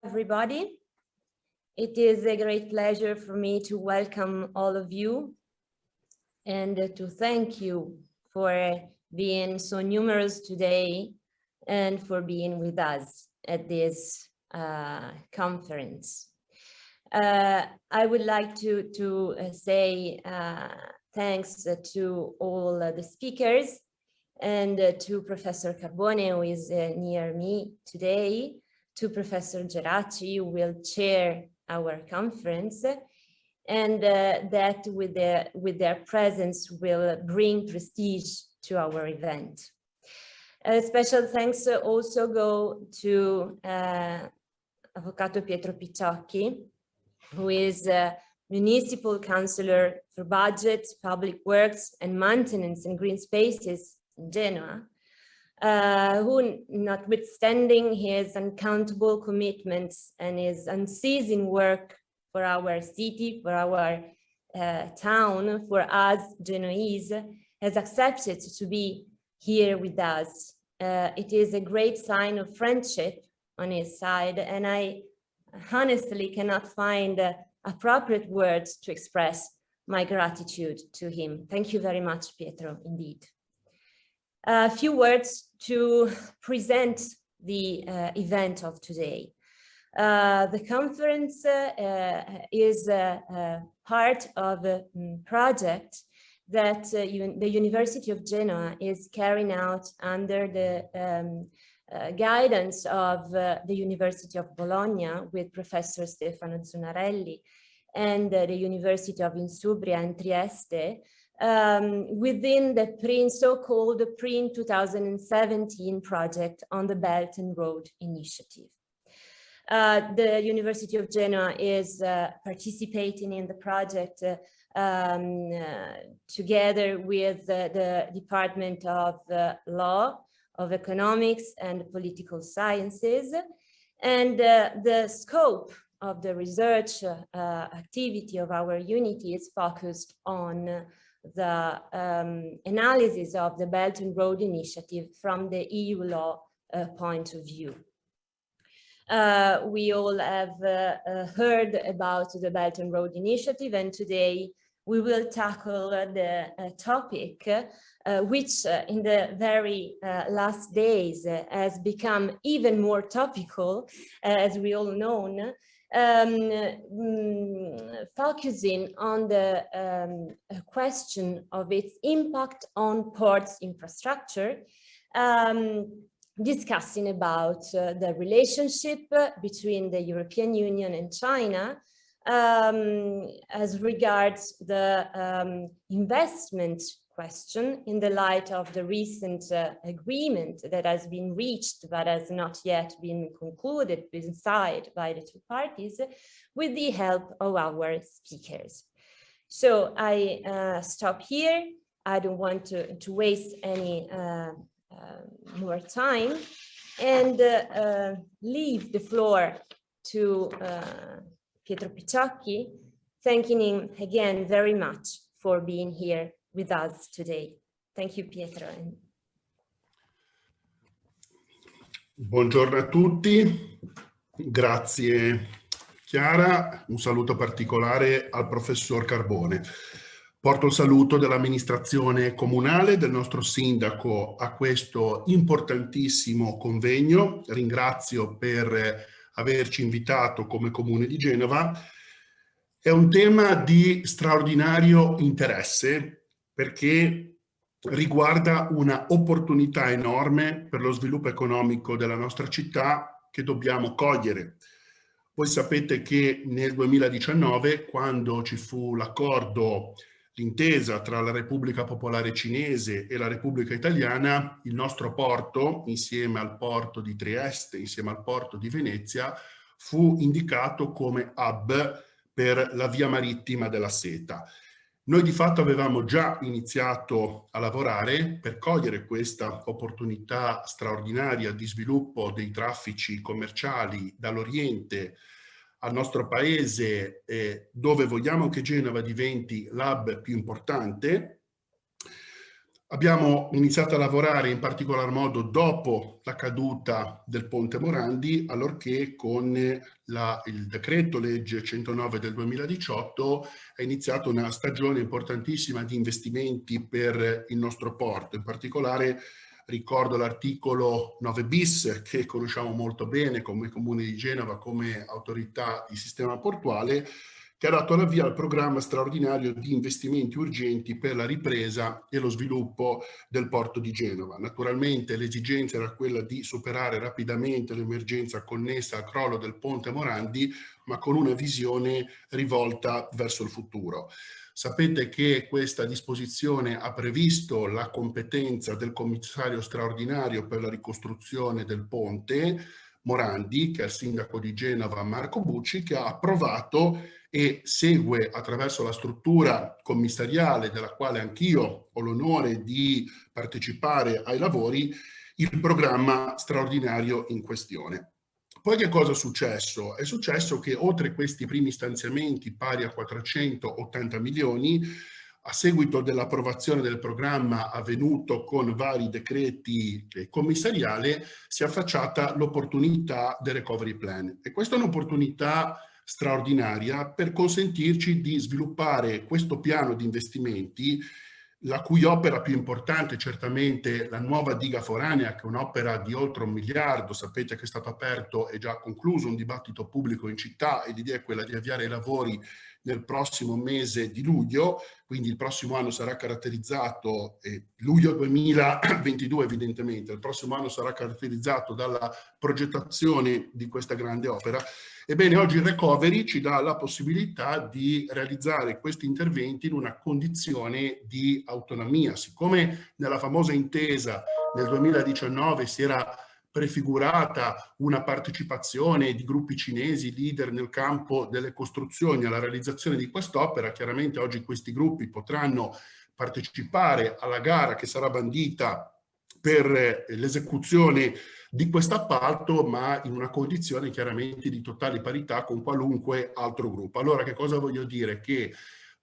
Everybody. It is a great pleasure for me to welcome all of you and to thank you for being so numerous today and for being with us at this conference. I would like to say thanks to all the speakers and to Professor Carbone, who is near me today, to Professor Geraci, who will chair our conference, and that with their presence will bring prestige to our event. Special thanks also go to Avvocato Pietro Piciocchi, who is Municipal Councillor for Budget, Public Works and Maintenance and Green Spaces in Genoa, who, notwithstanding his uncountable commitments and his unceasing work for our city, for our town, for us Genoese, has accepted to be here with us. It is a great sign of friendship on his side, and I honestly cannot find appropriate words to express my gratitude to him. Thank you very much, Pietro, indeed. A few words to present the event of today. The conference is part of a project that the University of Genoa is carrying out under the guidance of the University of Bologna with Professor Stefano Zunarelli and the University of Insubria and Trieste, within the PRIN, so-called PRIN 2017 project on the Belt and Road Initiative. The University of Genoa is participating in the project together with the Department of Law, of Economics and Political Sciences, and the scope of the research activity of our unity is focused on the analysis of the Belt and Road Initiative from the EU law point of view. We all have heard about the Belt and Road Initiative, and today we will tackle the topic which in the very last days has become even more topical, as we all know, focusing on the question of its impact on ports infrastructure, discussing about the relationship between the European Union and China as regards the investment question in the light of the recent agreement that has been reached but has not yet been concluded, been signed by the two parties, with the help of our speakers. So I stop here. I don't want to waste any more time and leave the floor to Pietro Piciocchi, thanking him again very much for being here with us today. Thank you, Pietro. Buongiorno a tutti, grazie Chiara, un saluto particolare al professor Carbone. Porto il saluto dell'amministrazione comunale, del nostro sindaco a questo importantissimo convegno. Ringrazio per averci invitato come Comune di Genova. È un tema di straordinario interesse perché riguarda una opportunità enorme per lo sviluppo economico della nostra città che dobbiamo cogliere. Voi sapete che nel 2019, quando ci fu l'accordo, l'intesa tra la Repubblica Popolare Cinese e la Repubblica Italiana, il nostro porto, insieme al porto di Trieste, insieme al porto di Venezia, fu indicato come hub per la via marittima della seta. Noi di fatto avevamo già iniziato a lavorare per cogliere questa opportunità straordinaria di sviluppo dei traffici commerciali dall'Oriente al nostro paese, dove vogliamo che Genova diventi l'hub più importante. Abbiamo iniziato a lavorare in particolar modo dopo la caduta del Ponte Morandi, allorché con il decreto legge 109 del 2018 è iniziata una stagione importantissima di investimenti per il nostro porto. In particolare ricordo l'articolo 9 bis, che conosciamo molto bene come Comune di Genova, come autorità di sistema portuale, che ha dato l'avvio al programma straordinario di investimenti urgenti per la ripresa e lo sviluppo del porto di Genova. Naturalmente l'esigenza era quella di superare rapidamente l'emergenza connessa al crollo del ponte Morandi, ma con una visione rivolta verso il futuro. Sapete che questa disposizione ha previsto la competenza del commissario straordinario per la ricostruzione del ponte Morandi, che è il sindaco di Genova Marco Bucci, che ha approvato e segue attraverso la struttura commissariale della quale anch'io ho l'onore di partecipare ai lavori, il programma straordinario in questione. Poi che cosa è successo? È successo che oltre questi primi stanziamenti pari a 480 milioni, a seguito dell'approvazione del programma avvenuto con vari decreti commissariali, si è affacciata l'opportunità del recovery plan. E questa è un'opportunità straordinaria per consentirci di sviluppare questo piano di investimenti, la cui opera più importante è certamente la nuova diga foranea, che è un'opera di oltre 1 miliardo. Sapete che è stato aperto e già concluso un dibattito pubblico in città e l'idea è quella di avviare i lavori nel prossimo mese di luglio, quindi il prossimo anno sarà caratterizzato, luglio 2022 evidentemente, il prossimo anno sarà caratterizzato dalla progettazione di questa grande opera. Ebbene, oggi il recovery ci dà la possibilità di realizzare questi interventi in una condizione di autonomia. Siccome nella famosa intesa nel 2019 si era prefigurata una partecipazione di gruppi cinesi leader nel campo delle costruzioni alla realizzazione di quest'opera, chiaramente oggi questi gruppi potranno partecipare alla gara che sarà bandita per l'esecuzione di questo appalto, ma in una condizione chiaramente di totale parità con qualunque altro gruppo. Allora, che cosa voglio dire? Che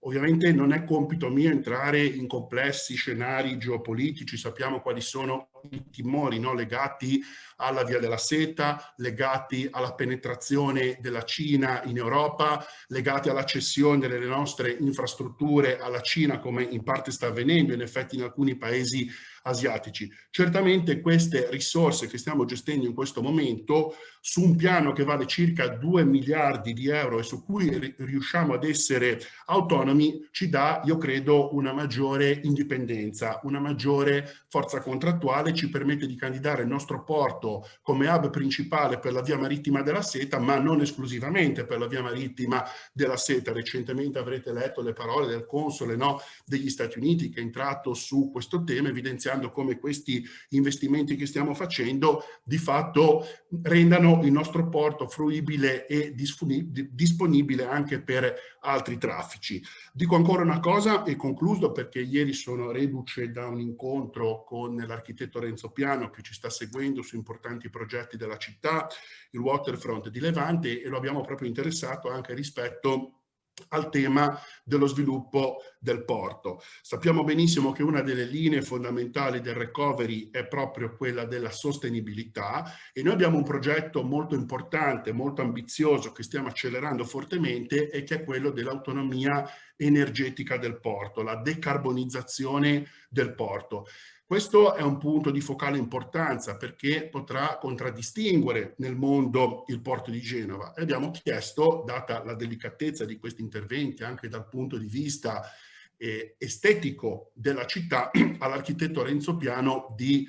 ovviamente non è compito mio entrare in complessi scenari geopolitici, sappiamo quali sono i timori, no? Legati alla Via della Seta, legati alla penetrazione della Cina in Europa, legati alla cessione delle nostre infrastrutture alla Cina, come in parte sta avvenendo in effetti in alcuni paesi asiatici. Certamente queste risorse che stiamo gestendo in questo momento, su un piano che vale circa 2 miliardi di euro e su cui riusciamo ad essere autonomi, ci dà, io credo, una maggiore indipendenza, una maggiore forza contrattuale, ci permette di candidare il nostro porto come hub principale per la via marittima della Seta, ma non esclusivamente per la via marittima della Seta. Recentemente avrete letto le parole del console, no, degli Stati Uniti, che è entrato su questo tema evidenziando come questi investimenti che stiamo facendo di fatto rendano il nostro porto fruibile e disponibile anche per altri traffici. Dico ancora una cosa e concludo, perché ieri sono reduce da un incontro con l'architetto Renzo Piano, che ci sta seguendo su importanti progetti della città, il waterfront di Levante, e lo abbiamo proprio interessato anche rispetto al tema dello sviluppo del porto. Sappiamo benissimo che una delle linee fondamentali del recovery è proprio quella della sostenibilità, e noi abbiamo un progetto molto importante, molto ambizioso, che stiamo accelerando fortemente, e che è quello dell'autonomia energetica del porto, la decarbonizzazione del porto. Questo è un punto di focale importanza, perché potrà contraddistinguere nel mondo il porto di Genova, e abbiamo chiesto, data la delicatezza di questi interventi anche dal punto di vista estetico della città, all'architetto Renzo Piano di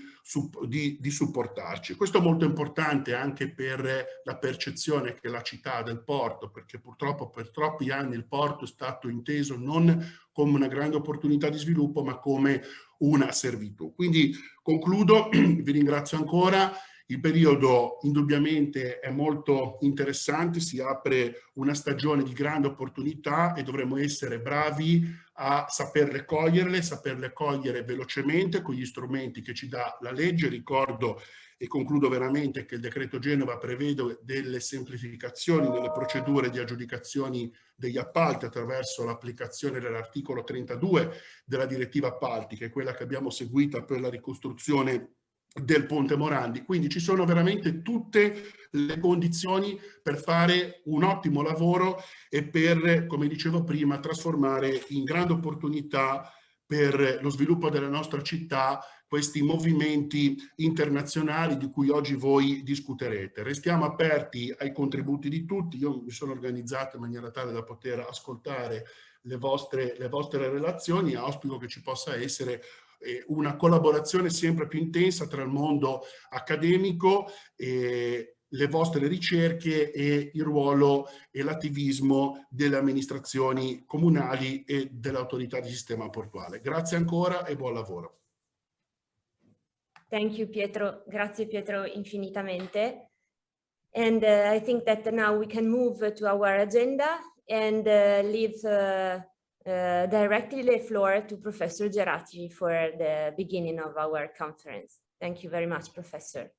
supportarci. Questo è molto importante anche per la percezione che la città ha del porto, perché purtroppo per troppi anni il porto è stato inteso non come una grande opportunità di sviluppo, ma come una servitù. Quindi concludo, vi ringrazio ancora. Il periodo indubbiamente è molto interessante, si apre una stagione di grande opportunità e dovremo essere bravi a saperle cogliere velocemente con gli strumenti che ci dà la legge. Ricordo e concludo veramente che il decreto Genova prevede delle semplificazioni nelle procedure di aggiudicazioni degli appalti attraverso l'applicazione dell'articolo 32 della direttiva appalti, che è quella che abbiamo seguita per la ricostruzione del Ponte Morandi. Quindi ci sono veramente tutte le condizioni per fare un ottimo lavoro e per, come dicevo prima, trasformare in grande opportunità per lo sviluppo della nostra città questi movimenti internazionali di cui oggi voi discuterete. Restiamo aperti ai contributi di tutti. Io mi sono organizzato in maniera tale da poter ascoltare le vostre relazioni. Auspico che ci possa essere una collaborazione sempre più intensa tra il mondo accademico e le vostre ricerche e il ruolo e l'attivismo delle amministrazioni comunali e dell'autorità di sistema portuale. Grazie ancora e buon lavoro. Thank you, Pietro. Grazie, Pietro, infinitamente. And I think that now we can move to our agenda and leave directly the floor to Professor Geraci for the beginning of our conference. Thank you very much, Professor.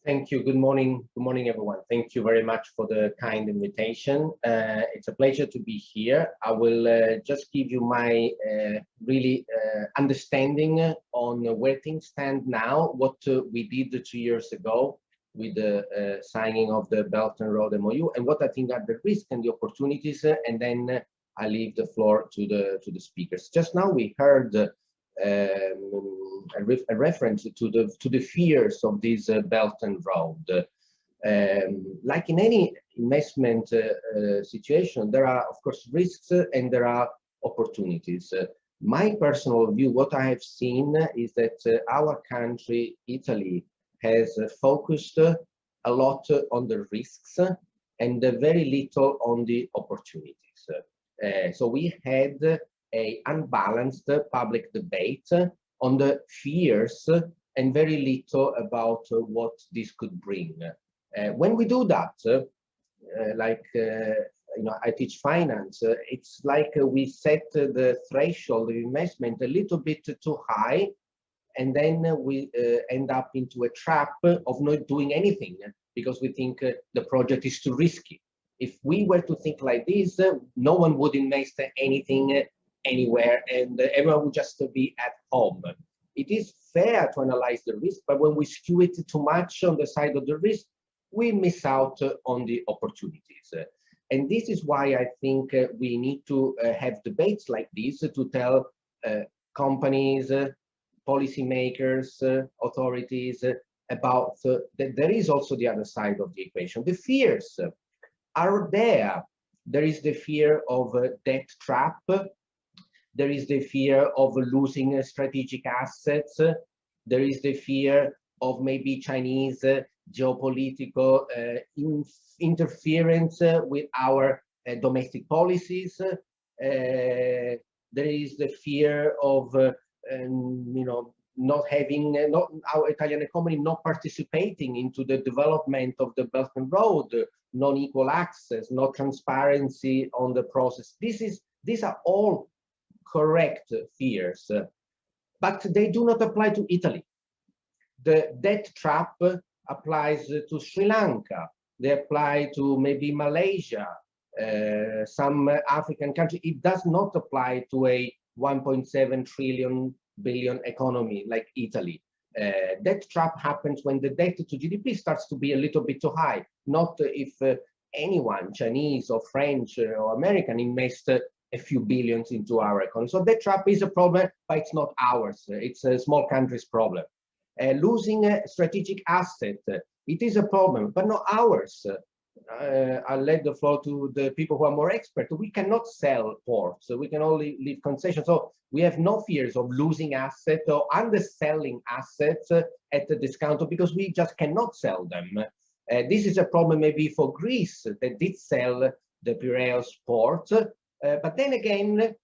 Thank you. Good morning. Good morning, everyone. Thank you very much for the kind invitation. It's a pleasure to be here. I will just give you my really understanding on where things stand now, what we did 2 years ago with the signing of the Belt and Road MOU, and what I think are the risks and the opportunities, and then I leave the floor to the speakers. Just now we heard a reference to the fears of this Belt and Road. Like in any investment situation, there are of course risks and there are opportunities. My personal view, what I have seen is that our country, Italy, has focused a lot on the risks and very little on the opportunities. So we had an unbalanced public debate on the fears and very little about what this could bring. When we do that, you know, I teach finance, it's like we set the threshold of investment a little bit too high, and then we end up into a trap of not doing anything because we think the project is too risky. If we were to think like this, no one would invest anything anywhere and everyone would just be at home. It is fair to analyze the risk, but when we skew it too much on the side of the risk, we miss out on the opportunities. And this is why I think we need to have debates like this to tell companies, policymakers, authorities about that there is also the other side of the equation. The fears are there. There is the fear of a debt trap. There is the fear of losing strategic assets. There is the fear of maybe Chinese geopolitical interference with our domestic policies. There is the fear of you know, not having our Italian economy not participating into the development of the Belt and Road, non-equal access, no transparency on the process. These are all correct fears, but they do not apply to Italy. The debt trap applies to Sri Lanka. They apply to maybe Malaysia, some African country. It does not apply to a 1.7 billion economy like Italy. Debt trap happens when the debt to GDP starts to be a little bit too high, not if anyone, Chinese or French or American, invest a few billions into our economy. So debt trap is a problem, but it's not ours. It's a small country's problem. Losing a strategic asset, it is a problem, but not ours. I'll let the floor to the people who are more expert. We cannot sell ports, so we can only leave concessions. So we have no fears of losing assets or underselling assets at a discount because we just cannot sell them. This is a problem maybe for Greece that did sell the Piraeus port, but then again,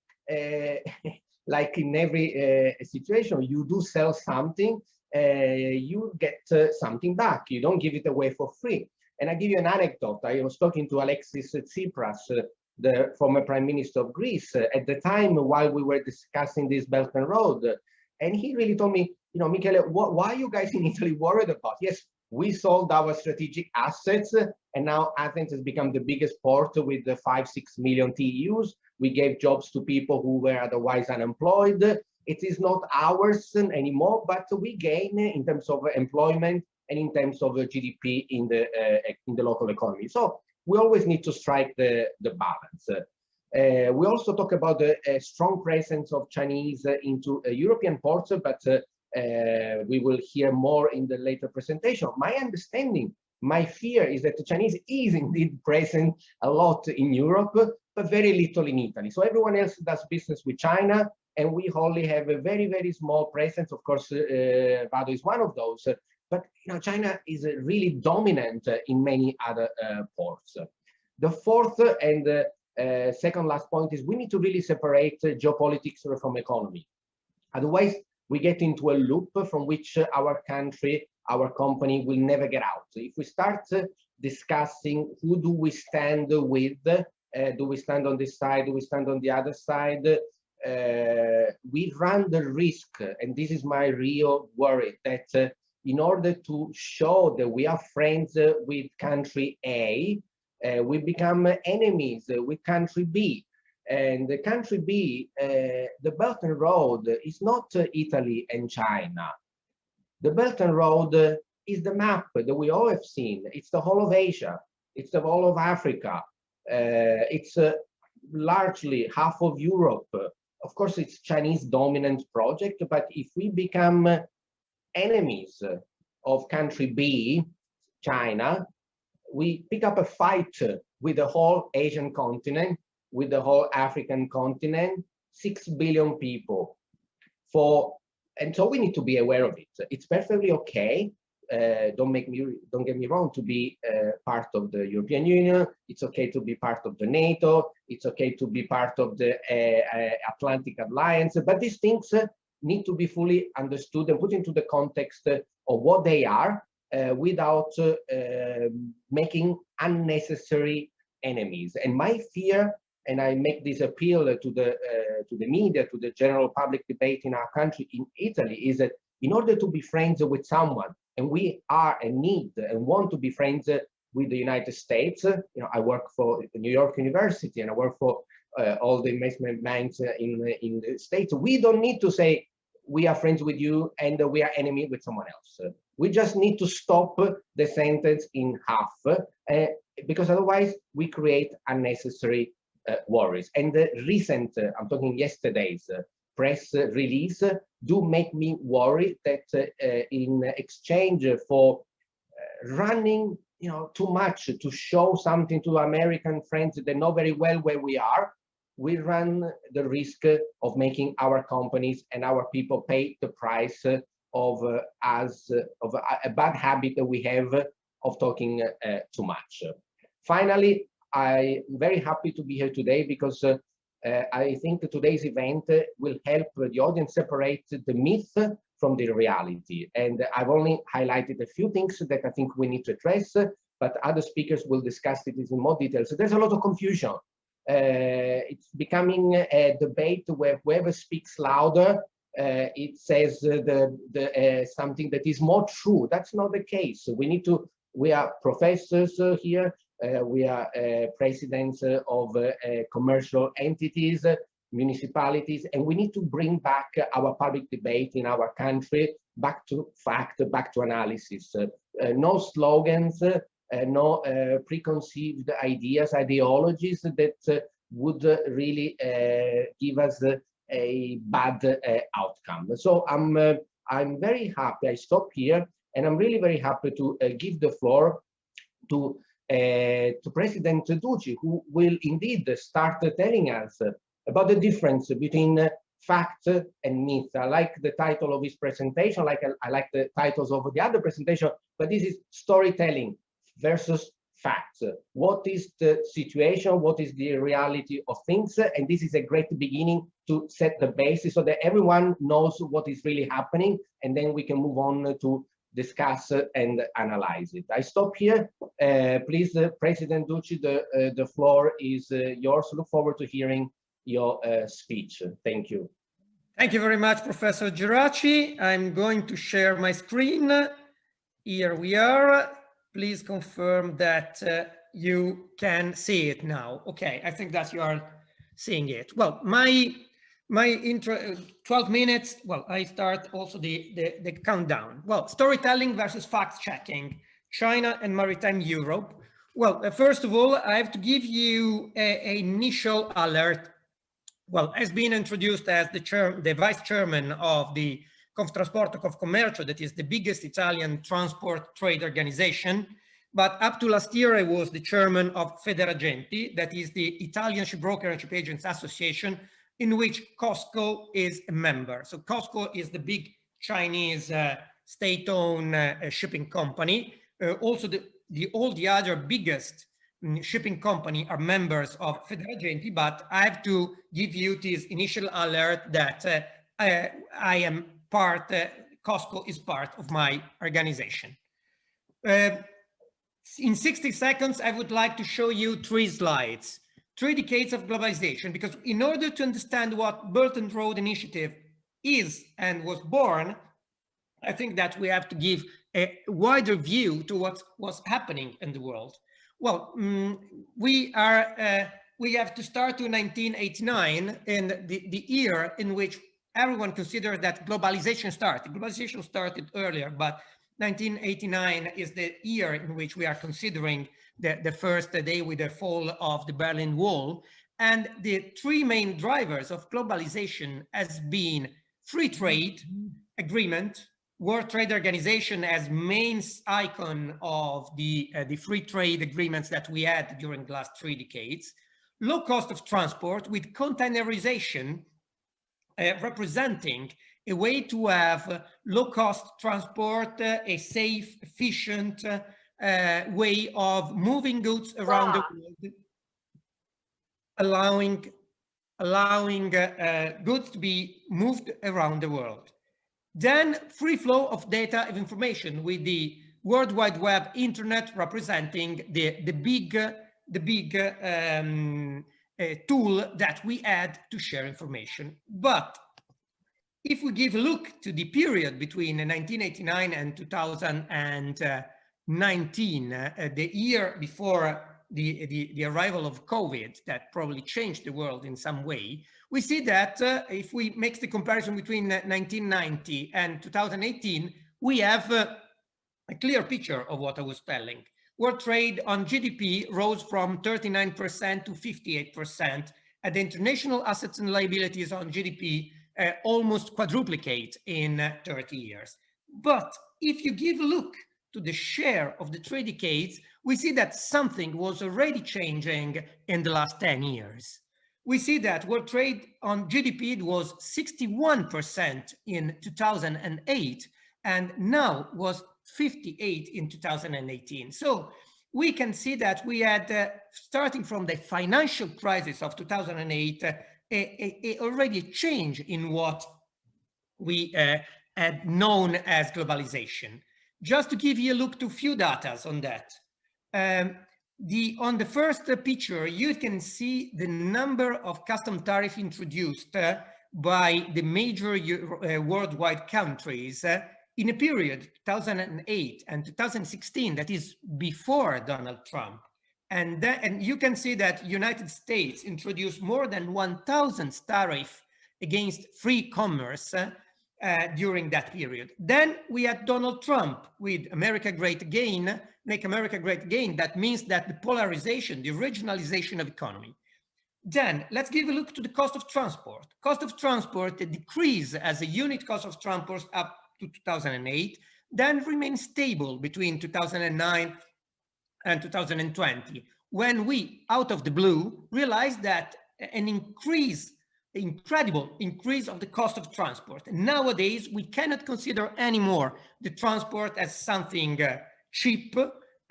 like in every situation, you do sell something, you get something back. You don't give it away for free. And I give you an anecdote. I was talking to Alexis Tsipras the former Prime Minister of Greece, at the time while we were discussing this Belt and Road. And he really told me, you know, Michele, why are you guys in Italy worried about? Yes, we sold our strategic assets, and now Athens has become the biggest port with the 5-6 million TEUs. We gave jobs to people who were otherwise unemployed. It is not ours anymore, but we gain in terms of employment and in terms of GDP in the local economy. So we always need to strike the balance. We also talk about the strong presence of Chinese into European ports, but we will hear more in the later presentation. My understanding, my fear is that the Chinese is indeed present a lot in Europe, but very little in Italy. So everyone else does business with China, and we only have a very, very small presence. Of course, Vado is one of those, but you know, China is really dominant in many other ports. The fourth and second last point is we need to really separate geopolitics from economy. Otherwise, we get into a loop from which our country, our company will never get out. If we start discussing who do we stand with, do we stand on this side, do we stand on the other side, we run the risk, and this is my real worry, that in order to show that we are friends with country A, we become enemies with country B. And the country B, the Belt and Road is not Italy and China. The Belt and Road is the map that we all have seen. It's the whole of Asia. It's the whole of Africa. It's largely half of Europe. Of course, it's Chinese dominant project, but if we become enemies of country B, China, we pick up a fight with the whole Asian continent, with the whole African continent, 6 billion people. And so we need to be aware of it. It's perfectly okay. Don't get me wrong, to be part of the European Union. It's okay to be part of the NATO. It's okay to be part of the Atlantic Alliance. But these things need to be fully understood and put into the context of what they are, without making unnecessary enemies. And my fear, and I make this appeal to the media, to the general public debate in our country, in Italy, is that in order to be friends with someone, and we are and need and want to be friends with the United States, you know, I work for the New York University and I work for all the investment banks in the States. We don't need to say we are friends with you and we are enemy with someone else. We just need to stop the sentence in half, because otherwise we create unnecessary worries. And the recent, I'm talking yesterday's press release, do make me worry that in exchange for running, you know, too much to show something to American friends that know very well where we are, we run the risk of making our companies and our people pay the price of a bad habit that we have of talking too much. Finally, I'm very happy to be here today because I think today's event will help the audience separate the myth from the reality. And I've only highlighted a few things that I think we need to address, but other speakers will discuss it in more detail. So there's a lot of confusion. It's becoming a debate where whoever speaks louder, it says something that is more true. That's not the case. We are professors here. We are presidents of commercial entities, municipalities, and we need to bring back our public debate in our country back to fact, back to analysis. No slogans, no preconceived ideas, ideologies that would really give us a bad outcome. So I'm very happy. I stop here, and I'm really very happy to give the floor to President Ducci, who will indeed start telling us about the difference between fact and myth. I like the title of his presentation, I like the titles of the other presentation, but this is storytelling versus facts. What is the situation? What is the reality of things? And this is a great beginning to set the basis so that everyone knows what is really happening, and then we can move on to discuss and analyze it. I stop here. Please, President Ducci, the floor is yours. Look forward to hearing your speech. Thank you. Thank you very much, Professor Geraci. I'm going to share my screen. Here we are. Please confirm that you can see it now. Okay, I think that you are seeing it. Well, my intro, 12 minutes. Well, I start also the countdown. Well, storytelling versus fact-checking, China and Maritime Europe. Well, first of all, I have to give you an initial alert. Well, as been introduced as the vice chairman of the Conftrasporto Confcommercio, that is the biggest Italian transport trade organization. But up to last year, I was the chairman of Federagenti, that is the Italian Shipbroker and Ship Agents Association, in which Costco is a member. So Costco is the big Chinese state-owned shipping company. Also, all the other biggest shipping company are members of Federagenti, but I have to give you this initial alert that I am part, Costco is part of my organization. In 60 seconds, I would like to show you 3 slides, 3 decades of globalization, because in order to understand what Belt and Road Initiative is and was born, I think that we have to give a wider view to what's happening in the world. Well, we have to start to 1989, and the year in which everyone considered that globalization started. Globalization started earlier, but 1989 is the year in which we are considering the first day with the fall of the Berlin Wall. And the 3 main drivers of globalization has been free trade agreement, World Trade Organization as main icon of the free trade agreements that we had during the last 3 decades, low cost of transport with containerization representing a way to have low-cost transport, a safe, efficient way of moving goods around the world, allowing goods to be moved around the world. Then free flow of data of information with the World Wide Web Internet representing the big tool that we had to share information. But if we give a look to the period between 1989 and 2019, the year before the arrival of COVID that probably changed the world in some way, we see that if we make the comparison between 1990 and 2018, we have a clear picture of what I was telling. World trade on GDP rose from 39% to 58%, and the international assets and liabilities on GDP almost quadruplicate in 30 years. But if you give a look to the share of the 3 decades, we see that something was already changing in the last 10 years. We see that world trade on GDP was 61% in 2008, and now was 58 in 2018. So we can see that we had, starting from the financial crisis of 2008, already a change in what we had known as globalization. Just to give you a look to a few data on that. On the first picture, you can see the number of custom tariffs introduced by the major worldwide countries in a period 2008 and 2016, that is before Donald Trump. And you can see that United States introduced more than 1,000 tariffs against free commerce during that period. Then we had Donald Trump with America Great Again, Make America Great Again. That means that the polarization, the regionalization of economy. Then let's give a look to the cost of transport. Cost of transport decreased as a unit cost of transport up to 2008, then remained stable between 2009 and 2020, when we, out of the blue, realized that an incredible increase of the cost of transport. Nowadays, we cannot consider anymore the transport as something cheap,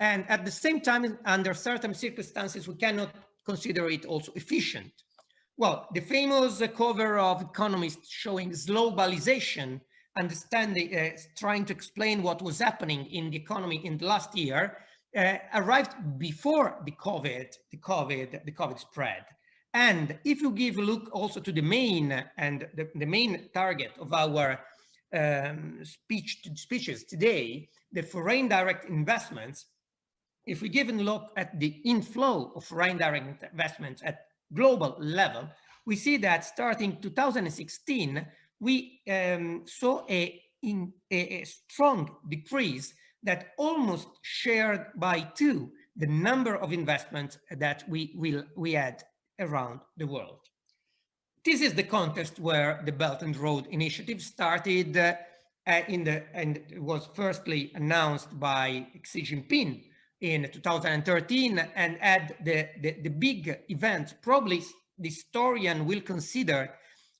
and at the same time, under certain circumstances, we cannot consider it also efficient. Well, the famous cover of Economist showing globalization understanding, trying to explain what was happening in the economy in the last year, arrived before the COVID spread. And if you give a look also to the main the main target of our speeches today, the foreign direct investments, if we give a look at the inflow of foreign direct investments at global level, we see that starting 2016, we saw a strong decrease that almost shared by two the number of investments that we had around the world. This is the context where the Belt and Road Initiative started and it was firstly announced by Xi Jinping in 2013 and had the big event. Probably the historian will consider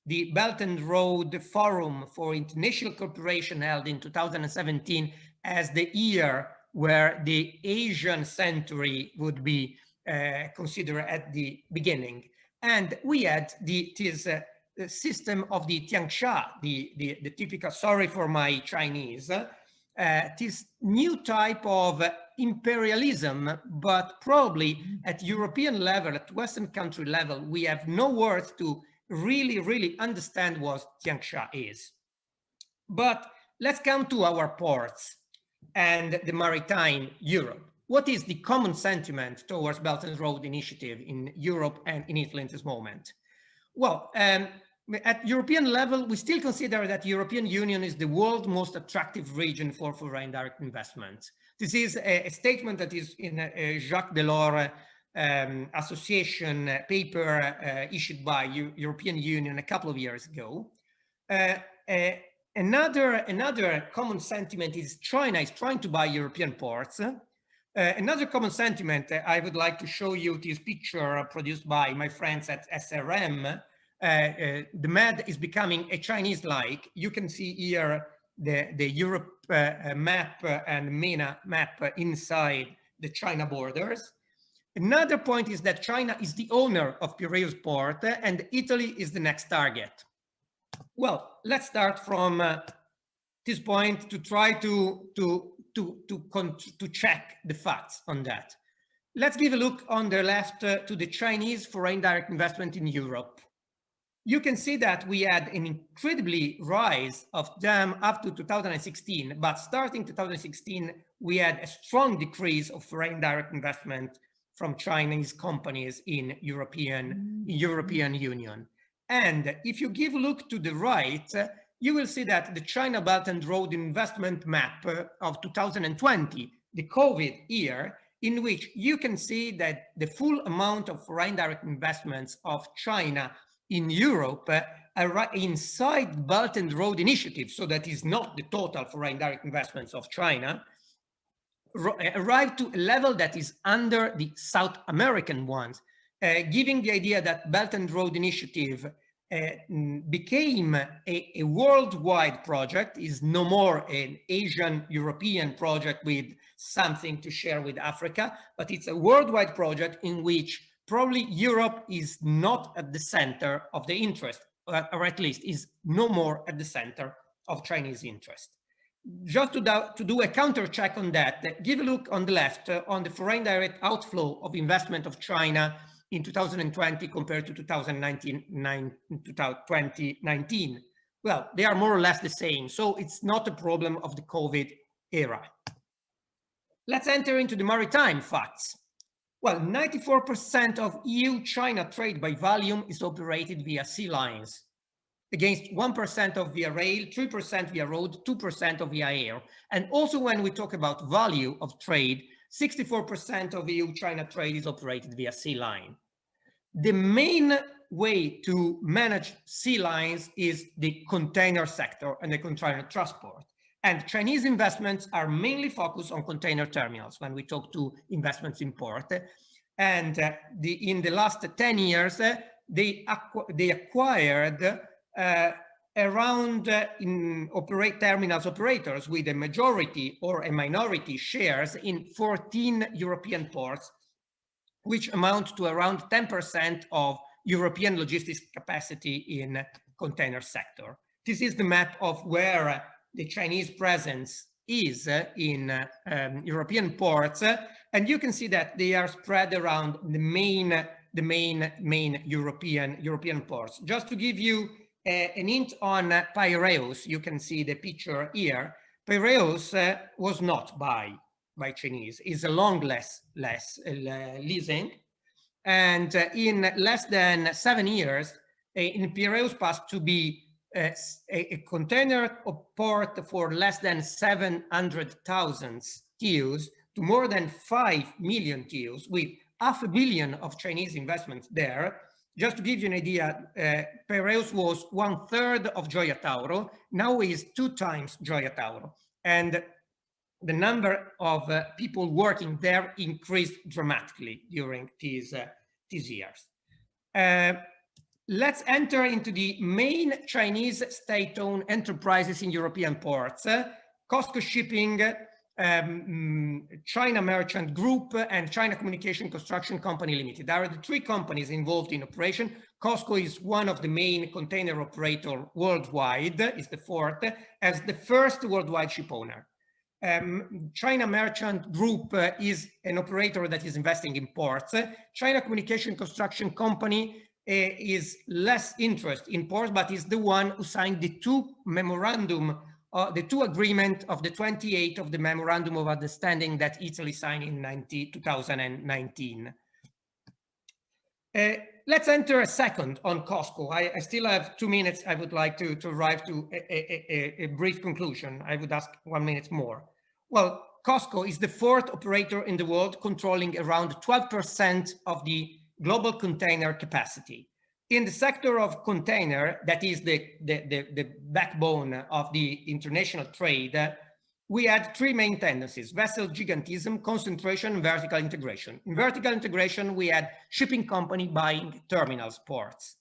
the Belt and Road Forum for International Cooperation held in 2017 as the year where the Asian century would be considered at the beginning. And we had this system of the Tiangsha, the typical, sorry for my Chinese, this new type of imperialism, but probably at European level, at Western country level, we have no words to really understand what Tiangsha is. But let's come to our ports and the maritime Europe. What is the common sentiment towards Belt and Road Initiative in Europe and in Italy at this moment? Well, at European level, we still consider that the European Union is the world's most attractive region for foreign direct investment. This is a statement that is in a Jacques Delors association paper issued by European Union a couple of years ago. Another common sentiment is China is trying to buy European ports. Another common sentiment, I would like to show you this picture produced by my friends at SRM. The Med is becoming a Chinese-like. You can see here the Europe map and MENA map inside the China borders. Another point is that China is the owner of Piraeus port and Italy is the next target. Well, let's start from this point to try to check the facts on that. Let's give a look on the left to the Chinese foreign direct investment in Europe. You can see that we had an incredibly rise of them up to 2016, but starting 2016, we had a strong decrease of foreign direct investment from Chinese companies in European Union. And if you give a look to the right, you will see that the China Belt and Road investment map of 2020, the COVID year, in which you can see that the full amount of foreign direct investments of China in Europe are inside Belt and Road Initiative, so that is not the total foreign direct investments of China, arrived to a level that is under the South American ones, giving the idea that Belt and Road Initiative became a worldwide project, is no more an Asian European project with something to share with Africa, but it's a worldwide project in which probably Europe is not at the center of the interest, or at least is no more at the center of Chinese interest. Just to do a counter check on that, give a look on the left on the foreign direct outflow of investment of China in 2020 compared to 2019. Well, they are more or less the same, so it's not a problem of the COVID era. Let's enter into the maritime facts. Well, 94% of EU-China trade by volume is operated via sea lines, against 1% of via rail, 3% via road, 2% of via air. And also when we talk about value of trade, 64% of EU-China trade is operated via sea line. The main way to manage sea lines is the container sector and the container transport. And Chinese investments are mainly focused on container terminals when we talk to investments in port. And in the last 10 years, they acquired around terminals operators with a majority or a minority shares in 14 European ports, which amount to around 10% of European logistics capacity in container sector. This is the map of where the Chinese presence is in European ports, and you can see that they are spread around the main European ports. Just to give you an hint on Piraeus, you can see the picture here. Piraeus was not by Chinese. It's a long leasing, and in less than 7 years, in Piraeus passed to be a container port for less than 700,000 TEUs to more than 5 million TEUs, with 500 million of Chinese investments there. Just to give you an idea, Piraeus was 1/3 of Gioia Tauro, now is 2 times Gioia Tauro. And the number of people working there increased dramatically during these years. Let's enter into the main Chinese state-owned enterprises in European ports. Costco Shipping, China Merchant Group, and China Communication Construction Company Limited. There are the 3 companies involved in operation. Costco is one of the main container operator worldwide, is the 4th, as the first worldwide ship owner. China Merchant Group is an operator that is investing in ports. China Communication Construction Company is less interested in ports, but is the one who signed the 2 memorandum, the 2 agreement of the 28 of the Memorandum of Understanding that Italy signed in 2019. Let's enter a second on Costco. I still have 2 minutes. I would like to arrive to a brief conclusion. I would ask 1 minute more. Well, Costco is the 4th operator in the world, controlling around 12% of the global container capacity. In the sector of container, that is the backbone of the international trade, we had 3 main tendencies: vessel gigantism, concentration, and vertical integration. In vertical integration, we had shipping company buying terminals, ports.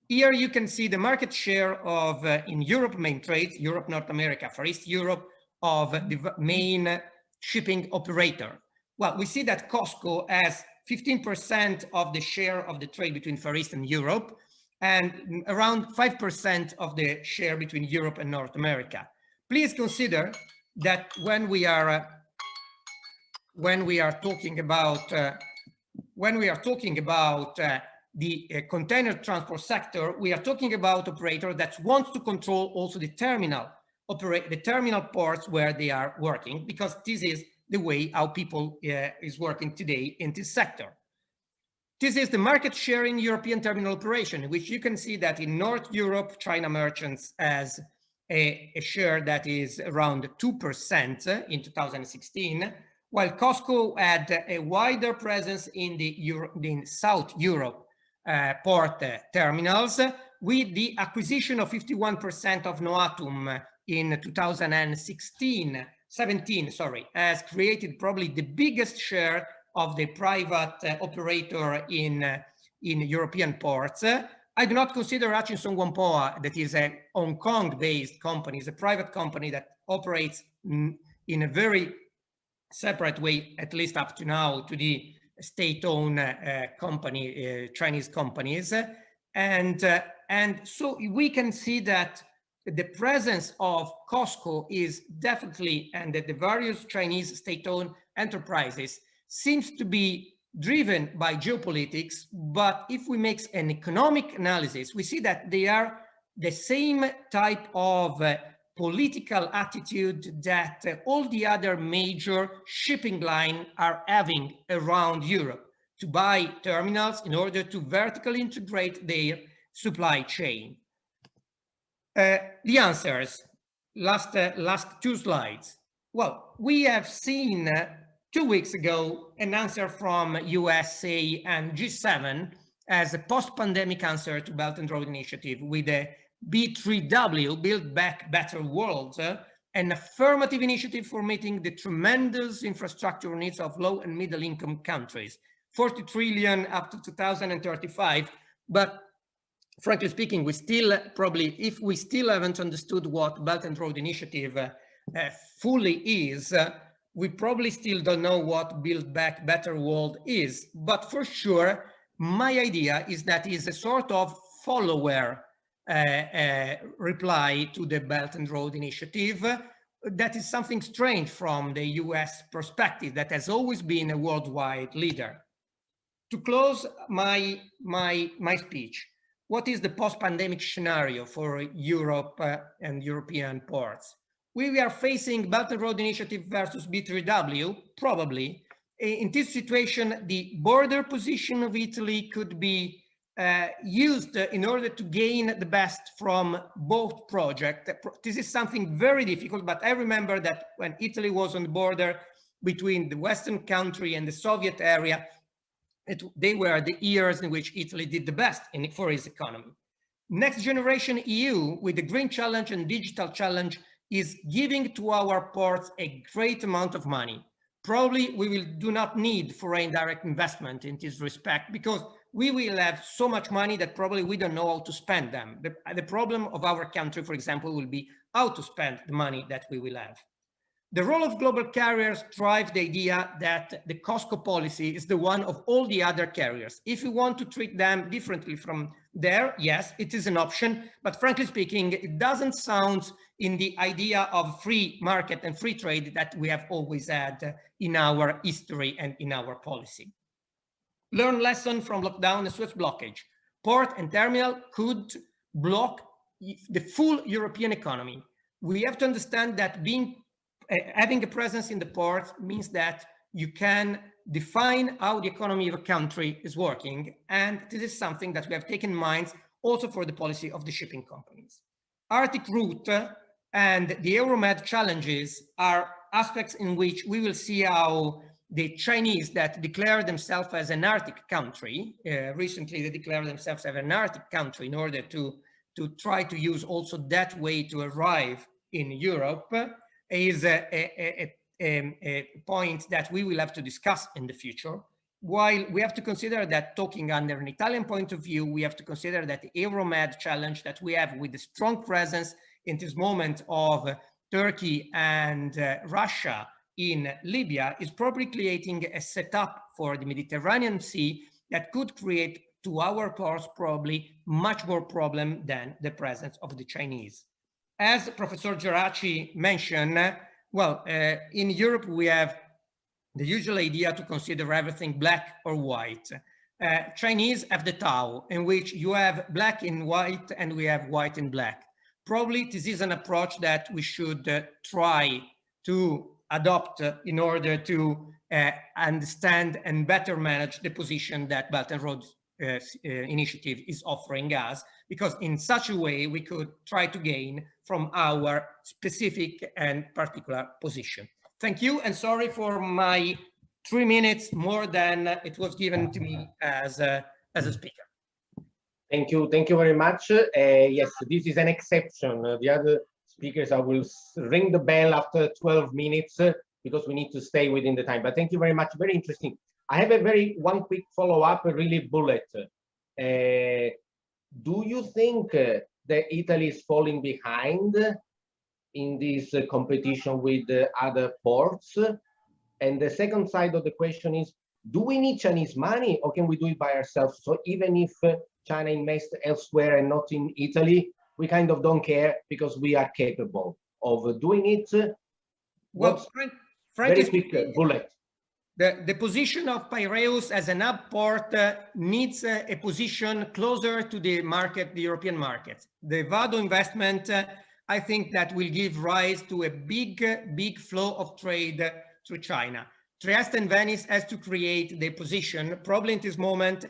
Here you can see the market share of, in Europe, main trades, Europe, North America, Far East Europe, of the main shipping operator. Well, we see that Costco has 15% of the share of the trade between Far East and Europe, and around 5% of the share between Europe and North America. Please consider that when we are talking about the container transport sector, we are talking about operator that wants to control also the terminal ports where they are working, because this is the way how people is working today in this sector. This is the market share in European terminal operation, which you can see that in North Europe, China Merchants has a share that is around 2% in 2016, while Costco had a wider presence in South Europe port terminals, with the acquisition of 51% of Noatum in 2017, has created probably the biggest share of the private operator in European ports. I do not consider Hutchinson Whampoa, that is a Hong Kong-based company, is a private company that operates in a very separate way, at least up to now, to the state-owned company, Chinese companies. And so we can see that the presence of Costco is definitely, and that the various Chinese state-owned enterprises seems to be driven by geopolitics. But if we make an economic analysis, we see that they are the same type of political attitude that all the other major shipping lines are having around Europe, to buy terminals in order to vertically integrate their supply chain. The answers, last 2 slides. Well, we have seen 2 weeks ago an answer from USA and G7 as a post-pandemic answer to Belt and Road Initiative, with a B3W, Build Back Better World, an affirmative initiative for meeting the tremendous infrastructure needs of low and middle income countries, 40 trillion up to 2035. But frankly speaking, we still probably, if we still haven't understood what Belt and Road Initiative fully is, we probably still don't know what Build Back Better World is. But for sure, my idea is that it's a sort of follower reply to the Belt and Road Initiative. That is something strange from the US perspective that has always been a worldwide leader. To close my speech, what is the post-pandemic scenario for Europe and European ports? We are facing Belt and Road Initiative versus B3W, probably. In this situation, the border position of Italy could be used in order to gain the best from both projects. This is something very difficult, but I remember that when Italy was on the border between the Western country and the Soviet area, they were the years in which Italy did the best for its economy. Next generation EU, with the green challenge and digital challenge, is giving to our ports a great amount of money. Probably we do not need foreign direct investment in this respect, because we will have so much money that probably we don't know how to spend them. The problem of our country, for example, will be how to spend the money that we will have. The role of global carriers drives the idea that the Costco policy is the one of all the other carriers. If we want to treat them differently from there, yes, it is an option, but frankly speaking, it doesn't sound in the idea of free market and free trade that we have always had in our history and in our policy. Learn lesson from lockdown and Suez blockage. Port and terminal could block the full European economy. We have to understand that having a presence in the port means that you can define how the economy of a country is working. And this is something that we have taken in mind also for the policy of the shipping companies. Arctic route and the Euromed challenges are aspects in which we will see how the Chinese that declare themselves as an Arctic country, recently they declared themselves as an Arctic country in order to try to use also that way to arrive in Europe, is a point that we will have to discuss in the future. While we have to consider that, talking under an Italian point of view, we have to consider that the Euromed challenge that we have with the strong presence in this moment of Turkey and Russia in Libya is probably creating a setup for the Mediterranean Sea that could create to our ports probably much more problem than the presence of the Chinese. As Professor Geraci mentioned, in Europe we have the usual idea to consider everything black or white. Chinese have the Tao, in which you have black and white and we have white and black. Probably this is an approach that we should try to adopt in order to understand and better manage the position that Belt and Road Initiative is offering us, because in such a way we could try to gain from our specific and particular position. Thank you, and sorry for my 3 minutes more than it was given to me as a speaker. Thank you very much. Yes, this is an exception. The other speakers, I will ring the bell after 12 minutes because we need to stay within the time. But thank you very much, very interesting. I have one quick follow-up, really bullet. Do you think that Italy is falling behind in this competition with other ports? And the second side of the question is, do we need Chinese money or can we do it by ourselves? So even if China invests elsewhere and not in Italy, we kind of don't care because we are capable of doing it. Well, very quick bullet. The position of Piraeus as an hub port needs a position closer to the market, the European market. The Vado investment, I think that will give rise to a big flow of trade through China. Trieste and Venice has to create their position. Probably in this moment,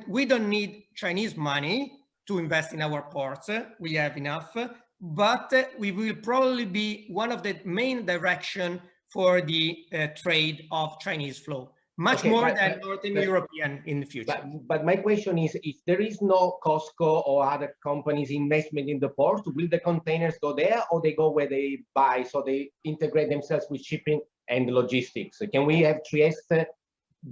we don't need Chinese money to invest in our ports. We have enough, but we will probably be one of the main direction for the trade of Chinese flow, much more than Northern European in the future. But my question is, if there is no Costco or other companies investment in the port, will the containers go there or they go where they buy, so they integrate themselves with shipping and logistics? Can we have Trieste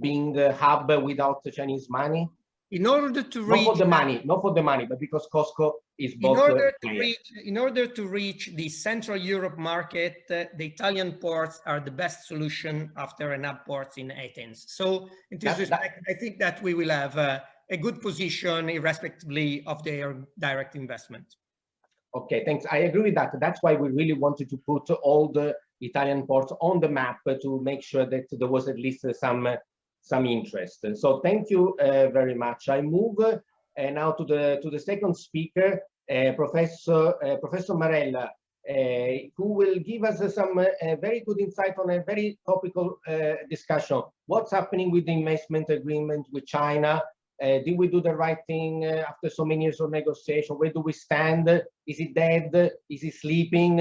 being the hub without the Chinese money? In order to reach, not for the money, but because Costco is both. In order to reach the Central Europe market, the Italian ports are the best solution after an hub ports in Athens. So in this respect, I think that we will have a good position irrespectively of their direct investment. Okay, thanks. I agree with that. That's why we really wanted to put all the Italian ports on the map to make sure that there was at least some interest. So thank you very much. I move now to the second speaker, Professor Marella, who will give us some very good insight on a very topical discussion. What's happening with the investment agreement with China? Did we do the right thing after so many years of negotiation? Where do we stand? Is it dead? Is it sleeping?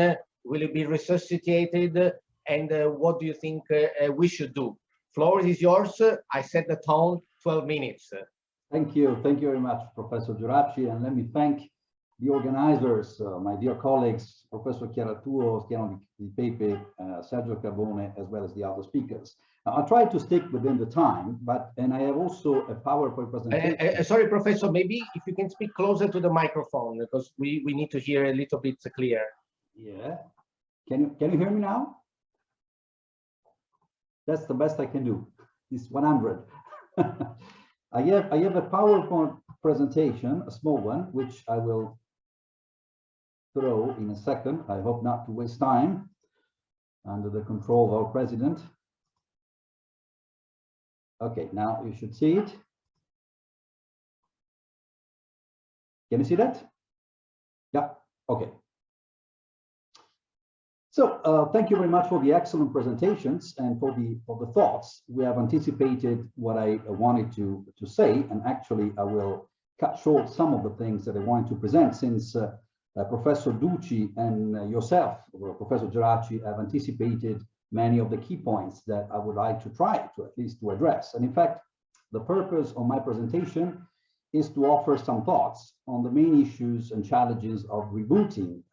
Will it be resuscitated? And what do you think we should do? Floor is yours. I set the tone, 12 minutes. Thank you. Thank you very much, Professor Geraci. And let me thank the organizers, my dear colleagues, Professor Chiara, Stiano Di Pepe, Sergio Carbone, as well as the other speakers. Now, I'll try to stick within the time, and I have also a PowerPoint presentation. Sorry, Professor, maybe if you can speak closer to the microphone, because we need to hear a little bit clear. Yeah. Can you hear me now? That's the best I can do. It's 100. I have a PowerPoint presentation, a small one, which I will throw in a second. I hope not to waste time under the control of our president. Okay, now you should see it. Can you see that? Yeah, okay. So thank you very much for the excellent presentations and for the thoughts. We have anticipated what I wanted to say, and actually I will cut short some of the things that I wanted to present, since Professor Ducci and yourself, Professor Geraci, have anticipated many of the key points that I would like to try to at least to address. And in fact, the purpose of my presentation is to offer some thoughts on the main issues and challenges of rebooting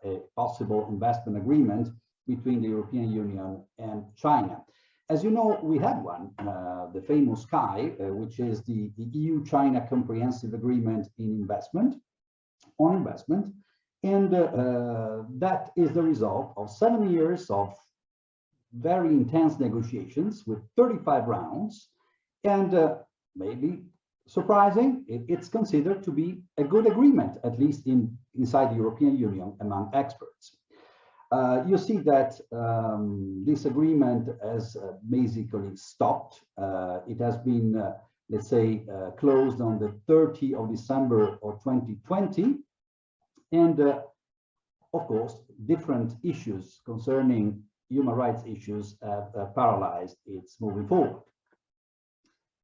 a possible investment agreement between the European Union and China. As you know, we had one, the famous CAI, which is the EU-China Comprehensive Agreement on investment, and that is the result of 7 years of very intense negotiations with 35 rounds, and maybe surprising, it's considered to be a good agreement, at least inside the European Union among experts. You see that this agreement has basically stopped. It has been, let's say, closed on the 30th of December of 2020. And of course, different issues concerning human rights issues have paralyzed its moving forward.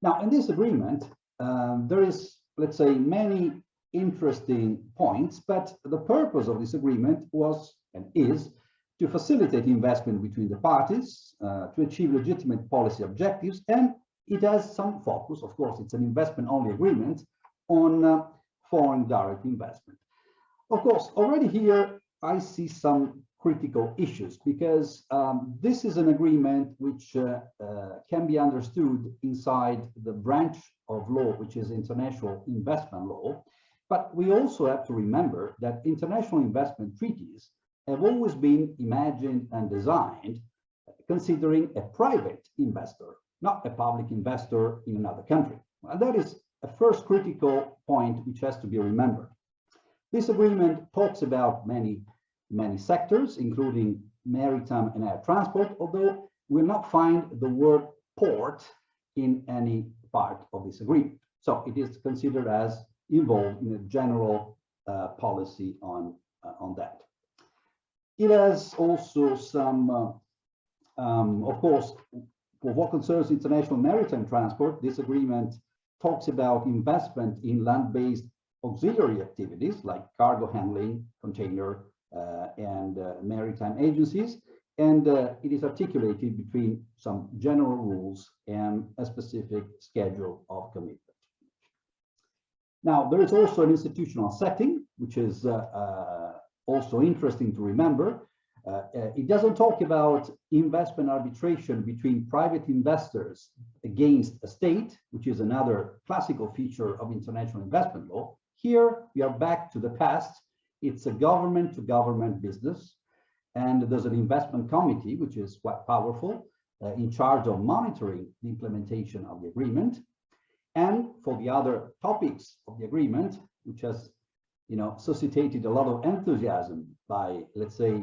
Now, in this agreement, there is, let's say, many interesting points, but the purpose of this agreement was and is to facilitate investment between the parties, to achieve legitimate policy objectives, and it has some focus, of course, it's an investment-only agreement, on foreign direct investment. Of course, already here, I see some critical issues, because this is an agreement which can be understood inside the branch of law, which is international investment law. But we also have to remember that international investment treaties have always been imagined and designed considering a private investor, not a public investor in another country. And that is a first critical point which has to be remembered. This agreement talks about many sectors, including maritime and air transport, although we'll not find the word port in any part of this agreement. So it is considered as involved in a general policy on that. It has also some, of course, for what concerns international maritime transport, this agreement talks about investment in land-based auxiliary activities like cargo handling, container, and maritime agencies, and it is articulated between some general rules and a specific schedule of commitment. Now, there is also an institutional setting, which is also interesting to remember. It doesn't talk about investment arbitration between private investors against a state, which is another classical feature of international investment law. Here, we are back to the past. It's a government-to-government business, and there's an investment committee, which is quite powerful, in charge of monitoring the implementation of the agreement. and for the other topics of the agreement, which has, suscitated a lot of enthusiasm by, let's say,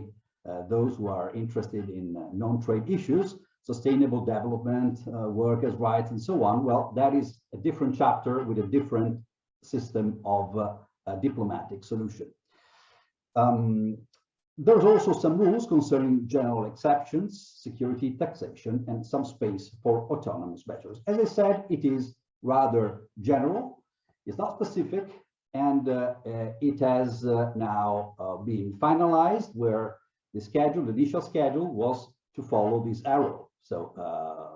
those who are interested in non-trade issues, sustainable development, workers' rights, and so on. Well, that is a different chapter with a different system of diplomatic solution. There's also some rules concerning general exceptions, security, taxation, and some space for autonomous measures. As I said, it is rather general, it's not specific, and it has now been finalized, where the initial schedule was to follow this arrow. So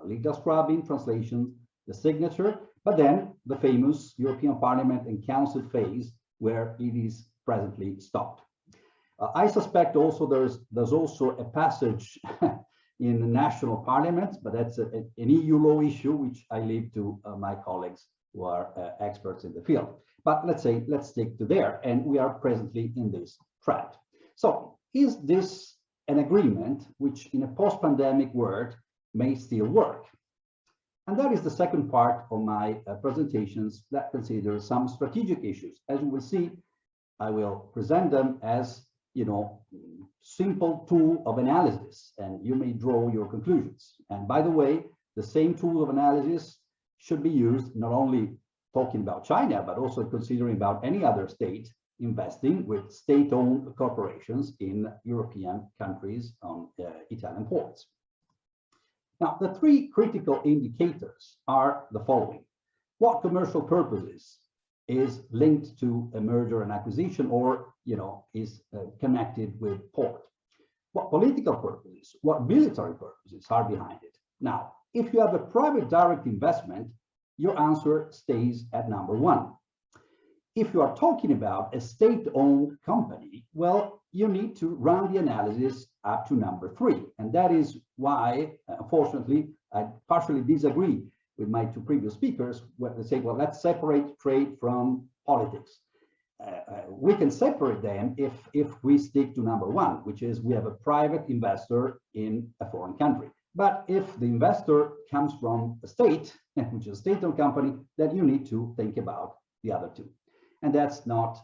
legal scrubbing, translation, the signature, but then the famous European Parliament and Council phase, where it is presently stopped. I suspect also there's also a passage in the national parliaments, but that's an EU law issue, which I leave to my colleagues who are experts in the field. But let's stick to there, and we are presently in this track. So is this an agreement which in a post-pandemic world may still work? And that is the second part of my presentations that considers some strategic issues. As you will see, I will present them as, simple tool of analysis, and you may draw your conclusions. And by the way, the same tool of analysis should be used not only talking about China, but also considering about any other state investing with state-owned corporations in European countries on Italian ports. Now, the three critical indicators are the following. What commercial purposes is linked to a merger and acquisition, or is connected with port? What political purposes, what military purposes are behind it? Now, if you have a private direct investment, your answer stays at number one. If you are talking about a state-owned company, well, you need to run the analysis up to number three. And that is why, unfortunately, I partially disagree with my two previous speakers, where they say, well, let's separate trade from politics. We can separate them if we stick to number one, which is we have a private investor in a foreign country. But if the investor comes from a state, which is a state-owned company, then you need to think about the other two. And that's not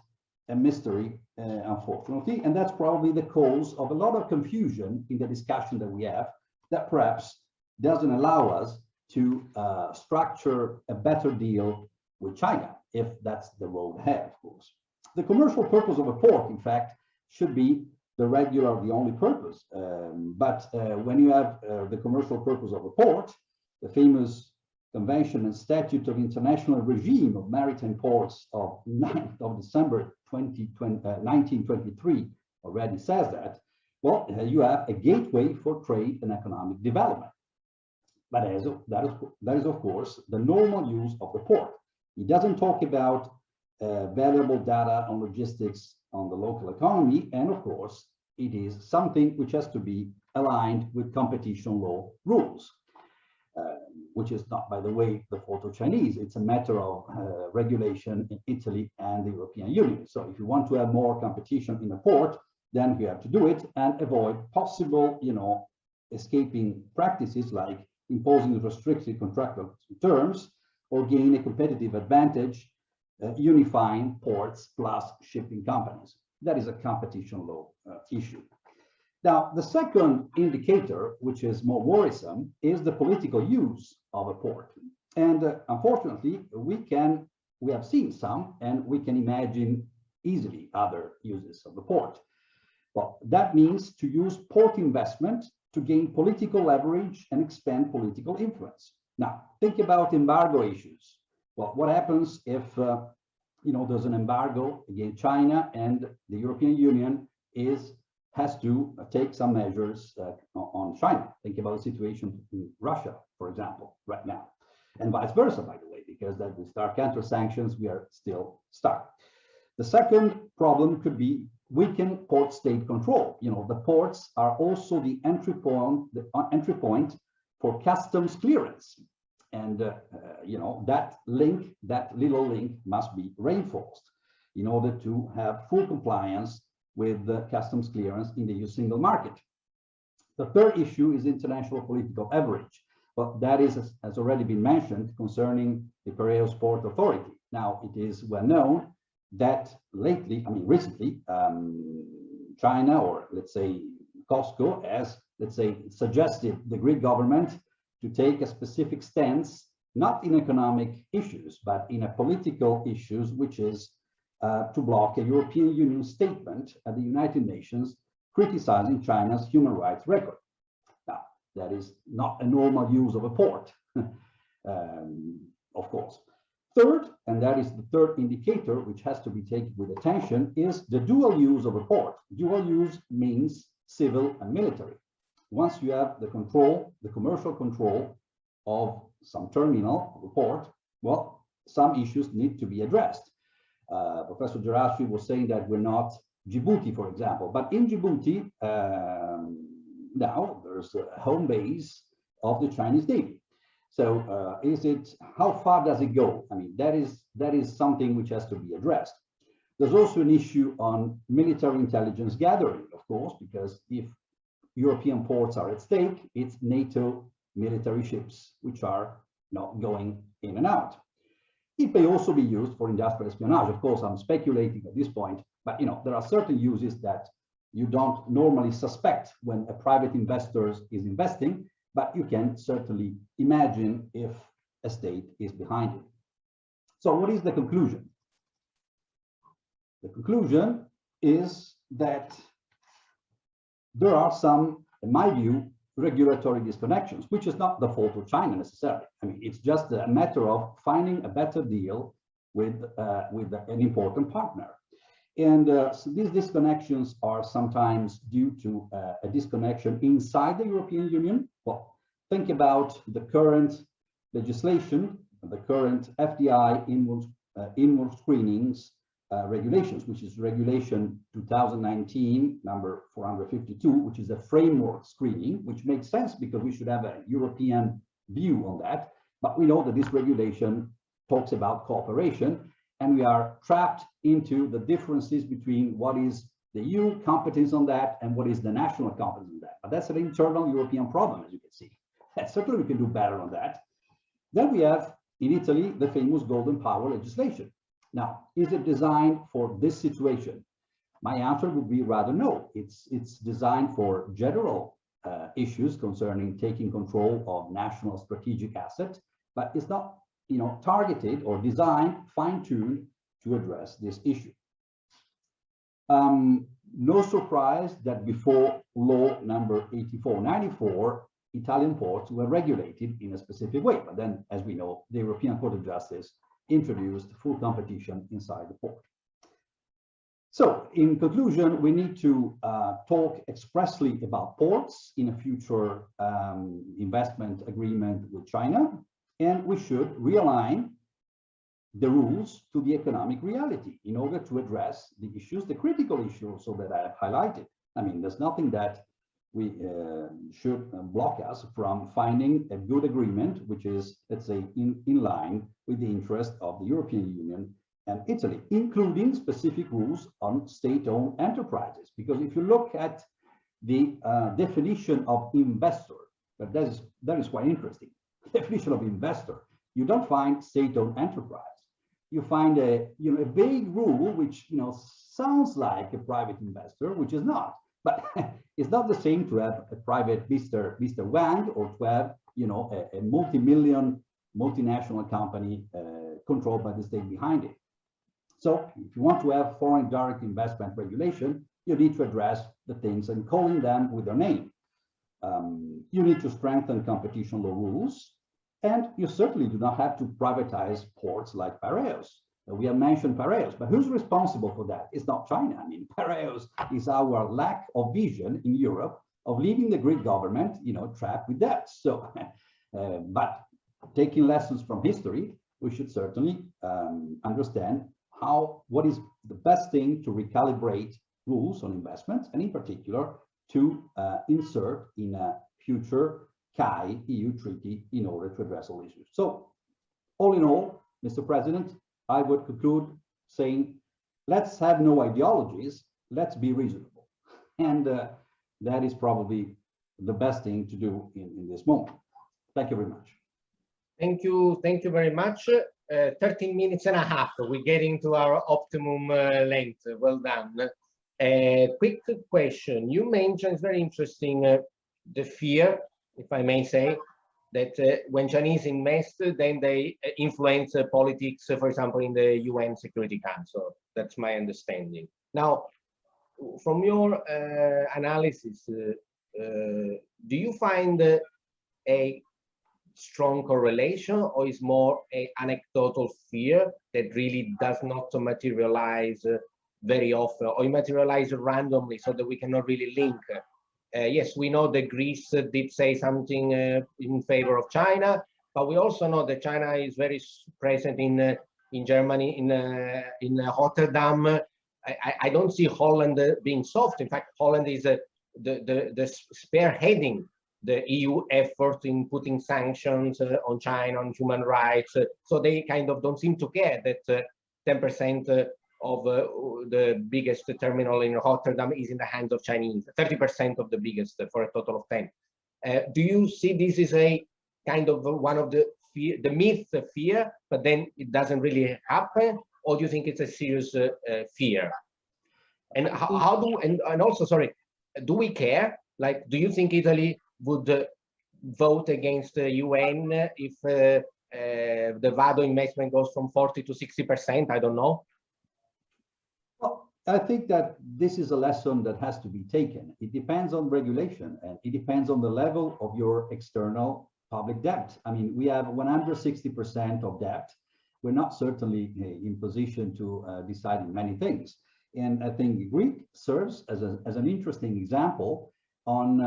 a mystery, unfortunately. And that's probably the cause of a lot of confusion in the discussion that we have, that perhaps doesn't allow us to structure a better deal with China, if that's the road ahead, of course. The commercial purpose of a port, in fact, should be the only purpose. But when you have the commercial purpose of a port, the famous Convention and Statute of International Regime of Maritime Ports of 9th of December 1923 already says that, well, you have a gateway for trade and economic development. But that is, of course, the normal use of the port. It doesn't talk about valuable data on logistics on the local economy. And of course, it is something which has to be aligned with competition law rules, which is not, by the way, the fault of Chinese. It's a matter of regulation in Italy and the European Union. So if you want to have more competition in a port, then you have to do it and avoid possible, escaping practices like imposing restricted contractual terms or gain a competitive advantage, unifying ports plus shipping companies. That is a competition law issue. Now, the second indicator, which is more worrisome, is the political use of a port. And unfortunately, we have seen some, and we can imagine easily other uses of the port. Well, that means to use port investment to gain political leverage and expand political influence. Now, think about embargo issues. Well, what happens if there's an embargo against China and the European Union has to take some measures on China? Think about the situation in Russia, for example, right now, and vice versa, by the way, because that we start counter sanctions, we are still stuck. The second problem could be weakened port state control. The ports are also the entry point for customs clearance. And, that little link must be reinforced in order to have full compliance with the customs clearance in the EU single market. The third issue is international political average. but that has already been mentioned concerning the Piraeus Port Authority. Now, it is well known that recently, China, or let's say Costco, has, let's say, suggested the Greek government to take a specific stance, not in economic issues, but in a political issues, which is to block a European Union statement at the United Nations criticizing China's human rights record. Now, that is not a normal use of a port, of course. Third, and that is the third indicator which has to be taken with attention, is the dual use of a port. Dual use means civil and military. Once you have the control, the commercial control of some terminal of a port, well, some issues need to be addressed. Professor Geraci was saying that we're not Djibouti, for example, but in Djibouti, now there's a home base of the Chinese Navy. So how far does it go? I mean, that is something which has to be addressed. There's also an issue on military intelligence gathering, of course, because if European ports are at stake, it's NATO military ships which are not going in and out. It may also be used for industrial espionage. Of course, I'm speculating at this point, but there are certain uses that you don't normally suspect when a private investor is investing, but you can certainly imagine if a state is behind it. So what is the conclusion? The conclusion is that there are some, in my view, regulatory disconnections, which is not the fault of China necessarily. I mean, it's just a matter of finding a better deal with an important partner. And so these disconnections are sometimes due to a disconnection inside the European Union. Well, think about the current legislation, the current FDI inward screenings regulations, which is Regulation 2019 number 452, which is a framework screening, which makes sense because we should have a European view on that. But we know that this regulation talks about cooperation, and we are trapped into the differences between what is the EU competence on that and what is the national competence on that. But that's an internal European problem, as you can see. Certainly we can do better on that. Then we have in Italy the famous Golden Power legislation. Now, is it designed for this situation? My answer would be rather no. It's designed for general issues concerning taking control of national strategic assets, but it's not, targeted or designed, fine-tuned to address this issue. No surprise that before law number 84/94, Italian ports were regulated in a specific way. But then, as we know, the European Court of Justice introduced full competition inside the port. So, in conclusion, we need to talk expressly about ports in a future investment agreement with China, and we should realign the rules to the economic reality in order to address the issues, the critical issues so that I have highlighted. I mean, there's nothing that we should block us from finding a good agreement, which is, let's say, in line with the interest of the European Union and Italy, including specific rules on state-owned enterprises. Because if you look at the definition of investor, that is quite interesting. Definition of investor, you don't find state-owned enterprise. You find a vague rule which sounds like a private investor, which is not. But it's not the same to have a private Mr. Wang or to have a multi-million multinational company controlled by the state behind it. So if you want to have foreign direct investment regulation, you need to address the things and calling them with their name. You need to strengthen competition law rules, and you certainly do not have to privatize ports like Piraeus. We have mentioned Piraeus, but who's responsible for that? It's not China. I mean, Piraeus is our lack of vision in Europe of leaving the Greek government, trapped with debt. So, but taking lessons from history, we should certainly understand what is the best thing to recalibrate rules on investments, and in particular to insert in a future CAI EU treaty in order to address all issues. So, all in all, Mr. President, I would conclude saying, let's have no ideologies, let's be reasonable. And that is probably the best thing to do in this moment. Thank you very much. Thank you very much. 13 minutes and a half, we're getting to our optimum length. Well done. Quick question. You mentioned, it's very interesting, the fear, if I may say, that when Chinese invest, then they influence politics, for example, in the UN Security Council. That's my understanding. Now, from your analysis, do you find a strong correlation, or is more an anecdotal fear that really does not materialize very often, or materialize randomly so that we cannot really link? Yes, we know that Greece did say something in favor of China, but we also know that China is very present in Germany, in Rotterdam. I don't see Holland being soft. In fact, Holland is the spearheading the EU effort in putting sanctions on China, on human rights. So they kind of don't seem to care that 10% of the biggest terminal in Rotterdam is in the hands of Chinese, 30% of the biggest for a total of 10. Do you see this is a kind of one of the fear, the myth of fear, but then it doesn't really happen? Or do you think it's a serious fear? And how do, and also, sorry, do we care? Like, do you think Italy would vote against the UN if the Vado investment goes from 40 to 60%? I don't know. Well, I think that this is a lesson that has to be taken. It depends on regulation, and it depends on the level of your external public debt. I mean, we have 160% of debt. We're not certainly in position to decide many things. And I think Greek serves as an interesting example on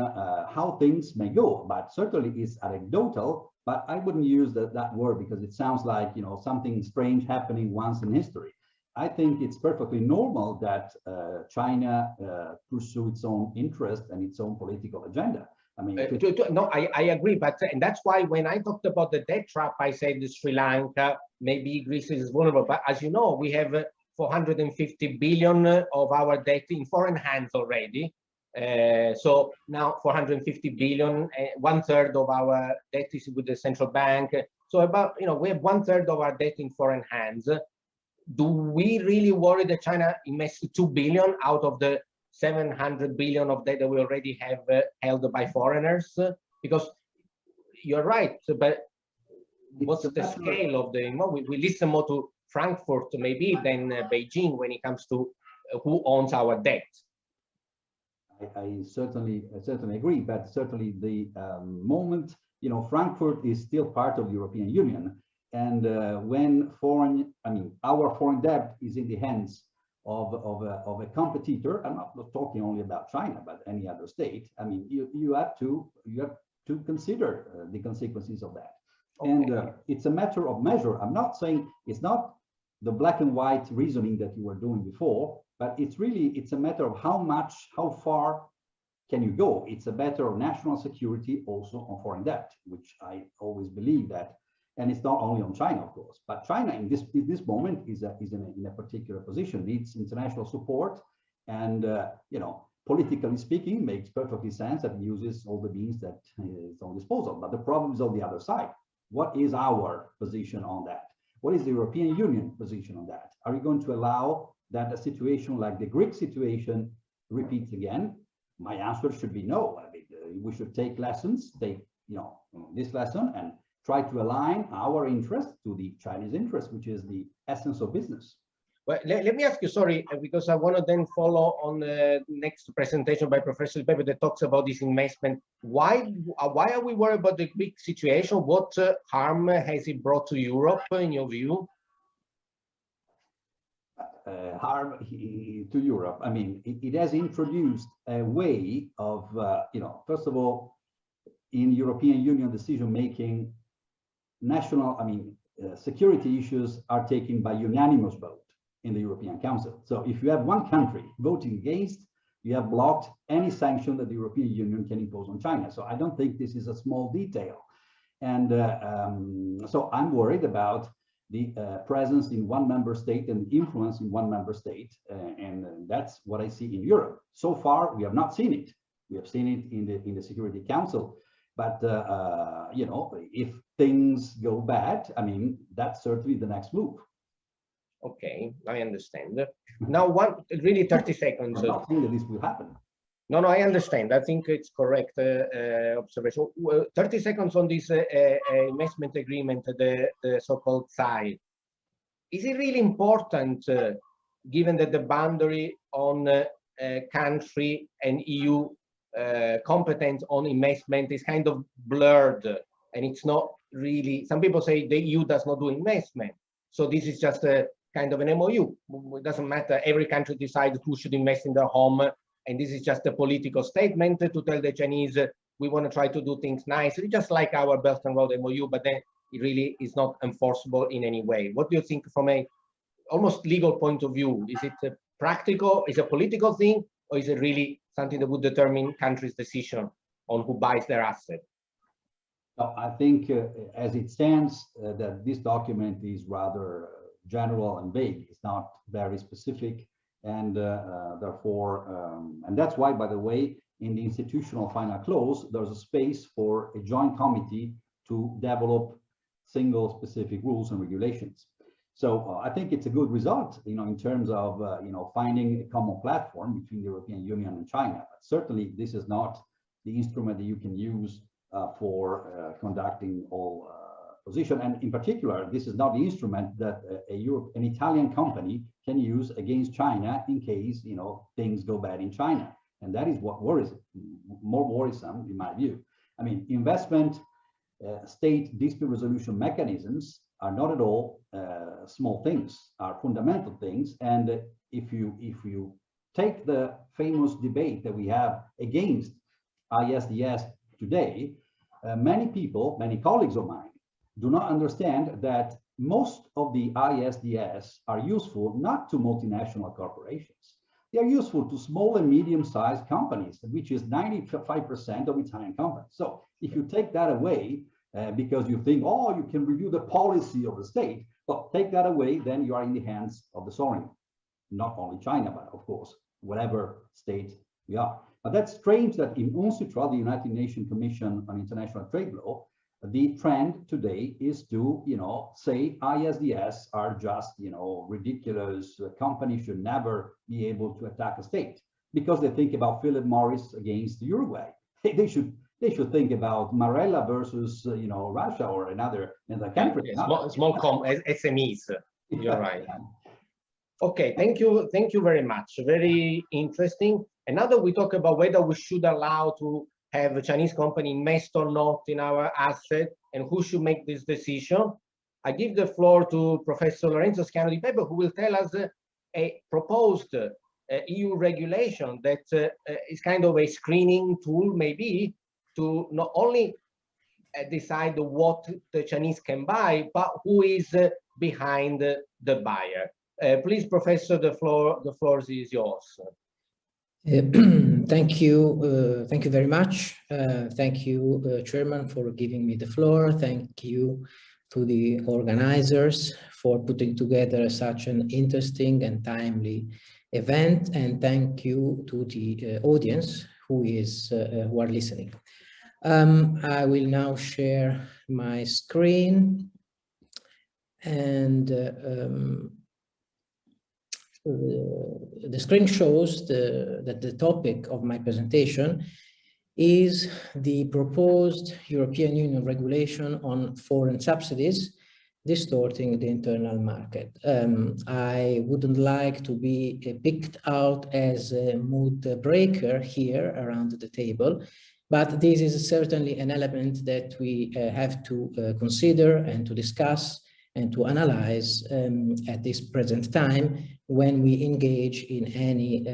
how things may go, but certainly is anecdotal. But I wouldn't use that word because it sounds like, you know, something strange happening once in history. I think it's perfectly normal that China pursue its own interest and its own political agenda. I mean, no, I agree, but and that's why when I talked about the debt trap, I said Sri Lanka, maybe Greece is vulnerable. But as you know, we have 450 billion of our debt in foreign hands already. So now 450 billion, 1/3 of our debt is with the central bank. So about, you know, we have 1/3 of our debt in foreign hands. Do we really worry that China invests 2 billion out of the 700 billion of debt that we already have held by foreigners? Because you're right, but what's the scale of the, you know, we listen more to Frankfurt maybe than Beijing when it comes to who owns our debt. I certainly agree, but certainly the moment, you know, Frankfurt is still part of the European Union, and when our foreign debt is in the hands of a competitor, I'm not talking only about China, but any other state. I mean, you have to consider the consequences of that. Okay. And it's a matter of measure. I'm not saying it's not the black and white reasoning that you were doing before, but it's a matter of how far can you go? It's a matter of national security also on foreign debt, which I always believe that, and it's not only on China, of course, but China in this moment is in a particular position, needs international support, and you know, politically speaking, makes perfectly sense that it uses all the means that is on disposal. But the problem is on the other side. What is our position on that? What is the European Union position on that? Are we going to allow that a situation like the Greek situation repeats again? My answer should be no. I mean, we should take this lesson and try to align our interest to the Chinese interest, which is the essence of business. Well, let me ask you, sorry, because I want to then follow on the next presentation by Professor Pepe that talks about this investment. Why are we worried about the Greek situation? What harm has it brought to Europe, in your view? Harm to Europe. I mean, it has introduced a way of, first of all, in European Union decision-making, security issues are taken by unanimous vote in the European Council. So if you have one country voting against, you have blocked any sanction that the European Union can impose on China. So I don't think this is a small detail. And so I'm worried about the presence in one member state and influence in one member state. And that's what I see in Europe. So far, we have not seen it. We have seen it in the Security Council. But, you know, if things go bad, I mean, that's certainly the next move. Okay, I understand. Now, really 30 seconds. I'm not saying that this will happen. No, I understand. I think it's correct observation. 30 seconds on this investment agreement, the so-called side. Is it really important, given that the boundary on country and EU competence on investment is kind of blurred, and it's not really, some people say the EU does not do investment. So this is just a kind of an MOU. It doesn't matter, every country decides who should invest in their home, and this is just a political statement to tell the Chinese, we want to try to do things nicely, just like our Belt and Road MOU, but then it really is not enforceable in any way. What do you think from a almost legal point of view? Is it a practical, is it a political thing, or is it really something that would determine countries' decision on who buys their asset? I think as it stands, that this document is rather general and vague. It's not very specific. And therefore, and that's why, by the way, in the institutional final clause, there's a space for a joint committee to develop single specific rules and regulations. So I think it's a good result, you know, in terms of, you know, finding a common platform between the European Union and China. But certainly, this is not the instrument that you can use for conducting all position. And in particular, this is not the instrument that an Italian company can use against China in case, you know, things go bad in China. And that is what worries, more worrisome in my view. I mean, investment state dispute resolution mechanisms are not at all small things, are fundamental things. And if you take the famous debate that we have against ISDS today, many people, many colleagues of mine, do not understand that most of the ISDS are useful not to multinational corporations. They are useful to small and medium-sized companies, which is 95% of Italian companies. So if you take that away, because you think, oh, you can review the policy of the state, but take that away, then you are in the hands of the sovereign. Not only China, but of course, whatever state we are. But that's strange that in UNCITRAL, the United Nations Commission on International Trade Law, the trend today is to, you know, say ISDS are just, you know, ridiculous. Companies should never be able to attack a state because they think about Philip Morris against Uruguay. They should think about Marella versus, you know, Russia or another country. Small SMEs. You're right. Okay, thank you very much. Very interesting. And now that we talk about whether we should allow to have a Chinese company invest or not in our asset and who should make this decision, I give the floor to Professor Lorenzo Schiano Di Pepe, who will tell us a proposed EU regulation that is kind of a screening tool, maybe, to not only decide what the Chinese can buy, but who is behind the buyer. Please, Professor, the floor is yours. Thank you very much. Thank you, Chairman, for giving me the floor. Thank you to the organizers for putting together such an interesting and timely event, and thank you to the audience who are listening. I will now share my screen, and the screen shows that the topic of my presentation is the proposed European Union regulation on foreign subsidies distorting the internal market. I wouldn't like to be picked out as a mood breaker here around the table, but this is certainly an element that we have to consider and to discuss and to analyze at this present time when we engage in any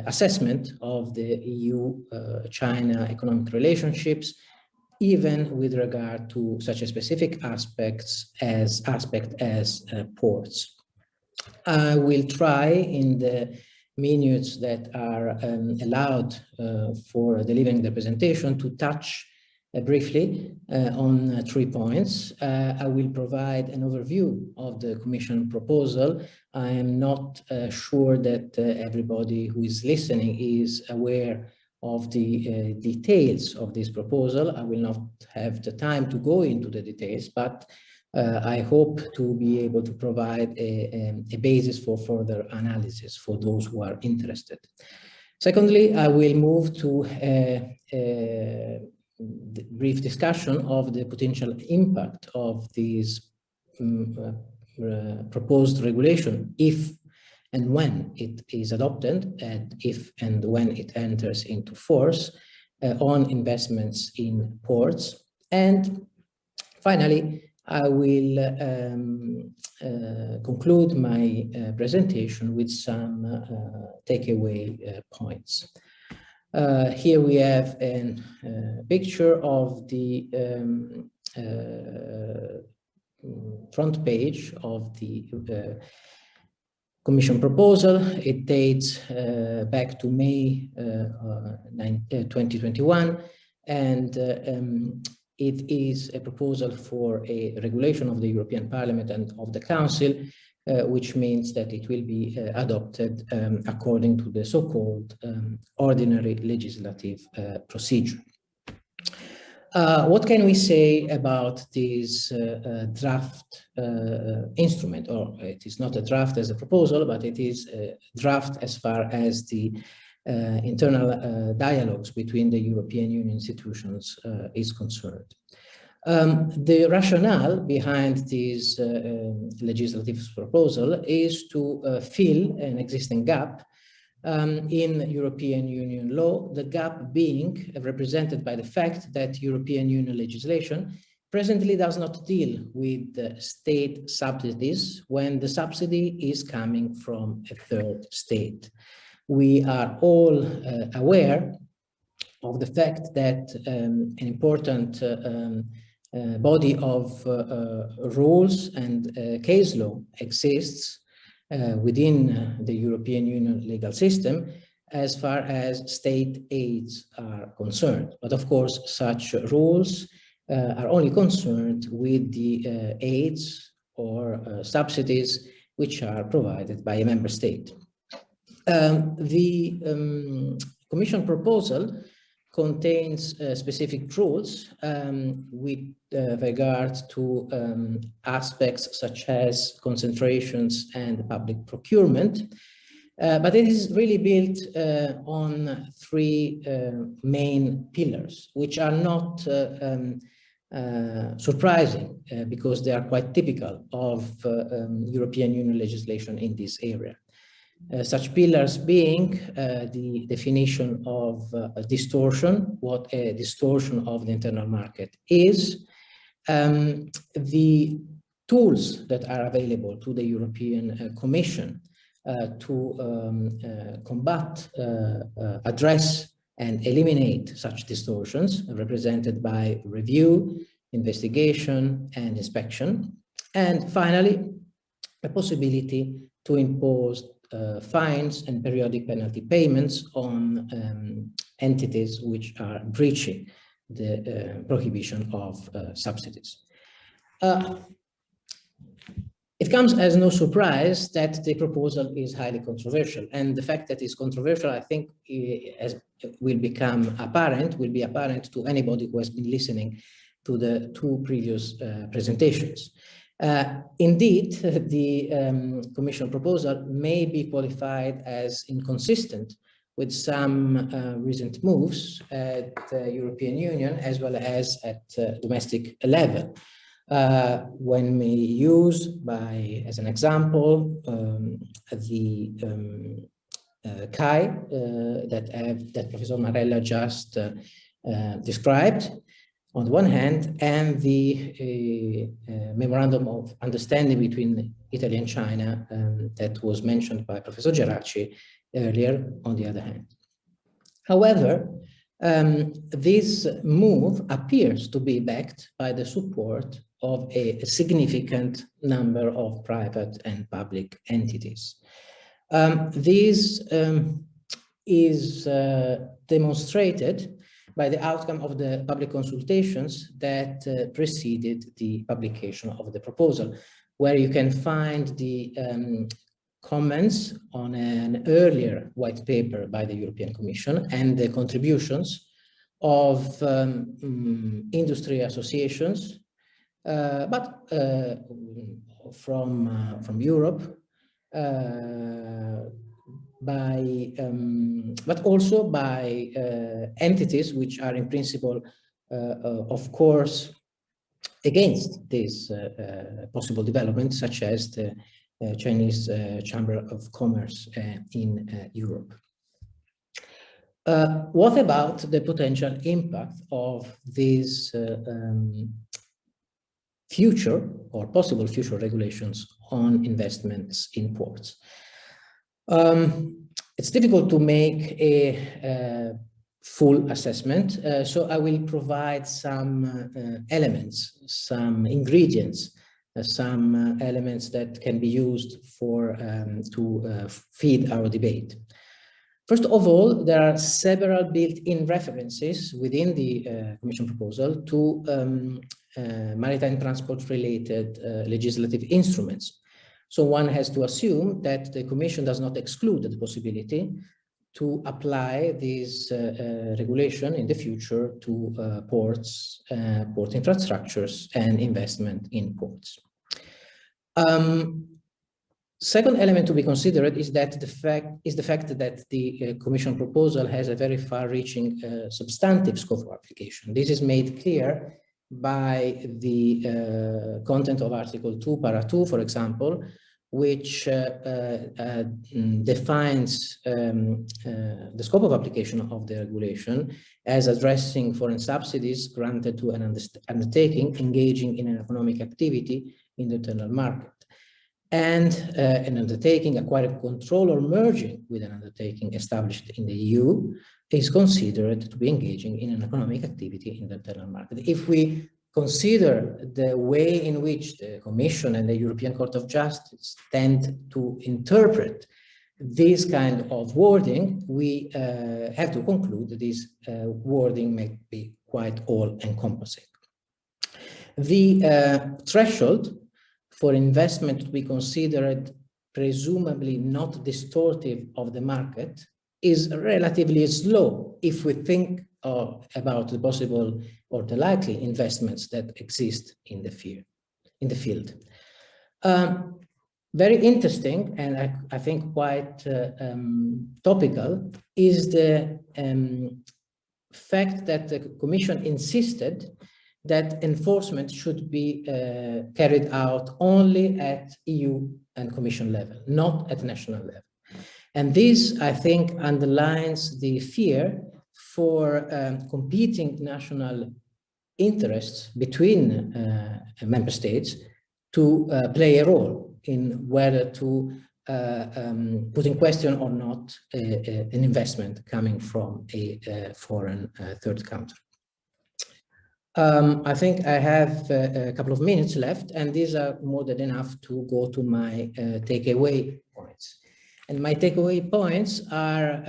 assessment of the EU-China economic relationships, even with regard to such a specific aspect as ports. I will try in the minutes that are allowed for delivering the presentation to touch briefly on 3 points. I will provide an overview of the Commission proposal. I am not sure that everybody who is listening is aware of the details of this proposal. I will not have the time to go into the details, but I hope to be able to provide a basis for further analysis for those who are interested. Secondly, I will move to a brief discussion of the potential impact of this proposed regulation if and when it is adopted, and if and when it enters into force on investments in ports. And finally, I will conclude my presentation with some takeaway points. Here we have a picture of the front page of the Commission proposal. It dates back to May 2021, and it is a proposal for a regulation of the European Parliament and of the Council, which means that it will be adopted according to the so-called ordinary legislative procedure. What can we say about this draft instrument? Or it is not a draft as a proposal, but it is a draft as far as the internal dialogues between the European Union institutions is concerned. The rationale behind this legislative proposal is to fill an existing gap in European Union law, the gap being represented by the fact that European Union legislation presently does not deal with state subsidies when the subsidy is coming from a third state. We are all aware of the fact that an important body of rules and case law exists within the European Union legal system as far as state aids are concerned. But of course, such rules are only concerned with the aids or subsidies which are provided by a member state. The Commission proposal contains specific rules with regard to aspects such as concentrations and public procurement, but it is really built on three main pillars, which are not surprising because they are quite typical of European Union legislation in this area. Such pillars being the definition of distortion, what a distortion of the internal market is, the tools that are available to the European Commission to combat, address and eliminate such distortions represented by review, investigation and inspection, and finally a possibility to impose fines and periodic penalty payments on entities which are breaching the prohibition of subsidies. It comes as no surprise that the proposal is highly controversial, and the fact that it's controversial, I think, will be apparent to anybody who has been listening to the two previous presentations. Indeed, the Commission proposal may be qualified as inconsistent with some recent moves at the European Union as well as at domestic level. When we use, as an example, the CAI that Professor Marella just described, on the one hand, and the memorandum of understanding between Italy and China that was mentioned by Professor Geraci earlier, on the other hand. However, this move appears to be backed by the support of a significant number of private and public entities. This is demonstrated by the outcome of the public consultations that preceded the publication of the proposal, where you can find the comments on an earlier white paper by the European Commission and the contributions of industry associations, but from Europe, but also by entities which are in principle, of course, against this possible development, such as the Chinese Chamber of Commerce in Europe. What about the potential impact of these future or possible future regulations on investments in ports? It's difficult to make a full assessment, so I will provide some elements, some ingredients, some elements that can be used for to feed our debate. First of all, there are several built-in references within the Commission proposal to maritime transport-related legislative instruments. So one has to assume that the Commission does not exclude the possibility to apply this regulation in the future to ports, port infrastructures, and investment in ports. Second element to be considered is that the fact that the Commission proposal has a very far-reaching substantive scope of application. This is made clear by the content of Article 2, Para 2, for example, which defines the scope of application of the regulation as addressing foreign subsidies granted to an undertaking engaging in an economic activity in the internal market, and an undertaking acquiring control or merging with an undertaking established in the EU is considered to be engaging in an economic activity in the internal market. If we consider the way in which the Commission and the European Court of Justice tend to interpret this kind of wording, we have to conclude that this wording may be quite all-encompassing. The threshold for investment to be considered presumably not distortive of the market is relatively slow if we think about the possible or the likely investments that exist in the field. Very interesting, and I think quite topical, is the fact that the Commission insisted that enforcement should be carried out only at EU and Commission level, not at national level. And this, I think, underlines the fear for competing national interests between member states to play a role in whether to put in question or not an investment coming from a foreign third country. I think I have a couple of minutes left, and these are more than enough to go to my takeaway points. And my takeaway points are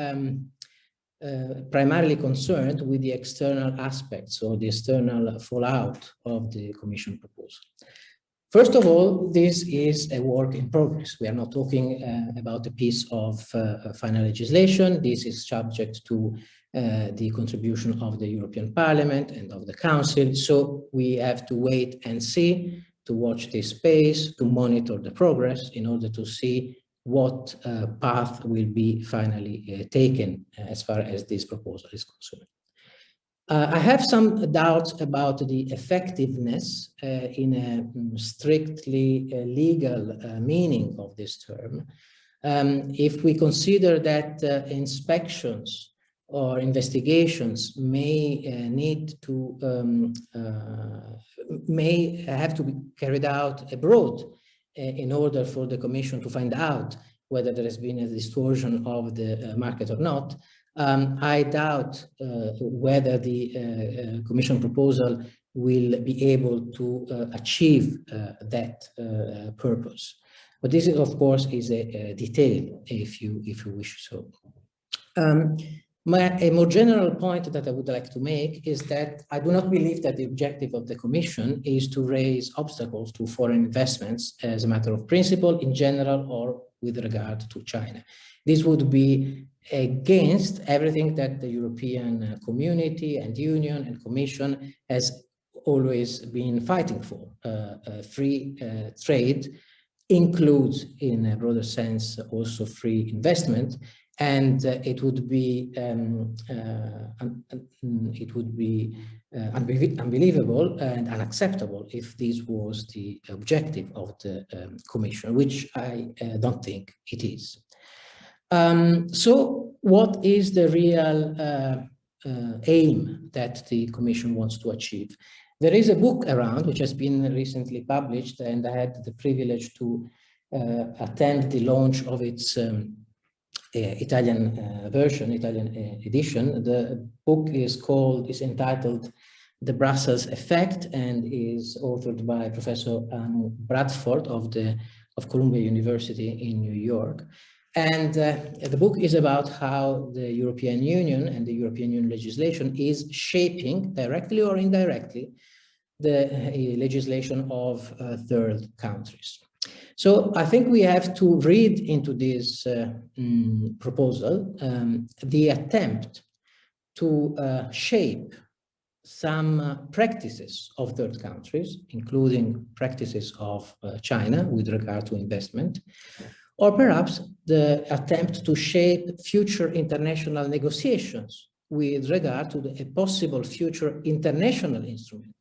primarily concerned with the external aspects or the external fallout of the Commission proposal. First of all, this is a work in progress. We are not talking about a piece of final legislation. This is subject to the contribution of the European Parliament and of the Council. So we have to wait and see, to watch this space, to monitor the progress in order to see what path will be finally taken as far as this proposal is concerned. I have some doubts about the effectiveness in a strictly legal meaning of this term. If we consider that inspections or investigations may may have to be carried out abroad in order for the Commission to find out whether there has been a distortion of the market or not, I doubt whether the Commission proposal will be able to achieve that purpose. But this is, of course, is a detail, if you wish so. A more general point that I would like to make is that I do not believe that the objective of the Commission is to raise obstacles to foreign investments as a matter of principle in general or with regard to China. This would be against everything that the European community and Union and Commission has always been fighting for. Free trade includes, in a broader sense, also free investment, and it would be unbelievable and unacceptable if this was the objective of the Commission, which I don't think it is. So what is the real aim that the Commission wants to achieve? There is a book around which has been recently published, and I had the privilege to attend the launch of its Italian version, Italian edition. The book is entitled The Brussels Effect, and is authored by Professor Bradford of Columbia University in New York. And the book is about how the European Union and the European Union legislation is shaping, directly or indirectly, the legislation of third countries. So I think we have to read into this proposal the attempt to shape some practices of third countries, including practices of China with regard to investment, or perhaps the attempt to shape future international negotiations with regard to a possible future international instrument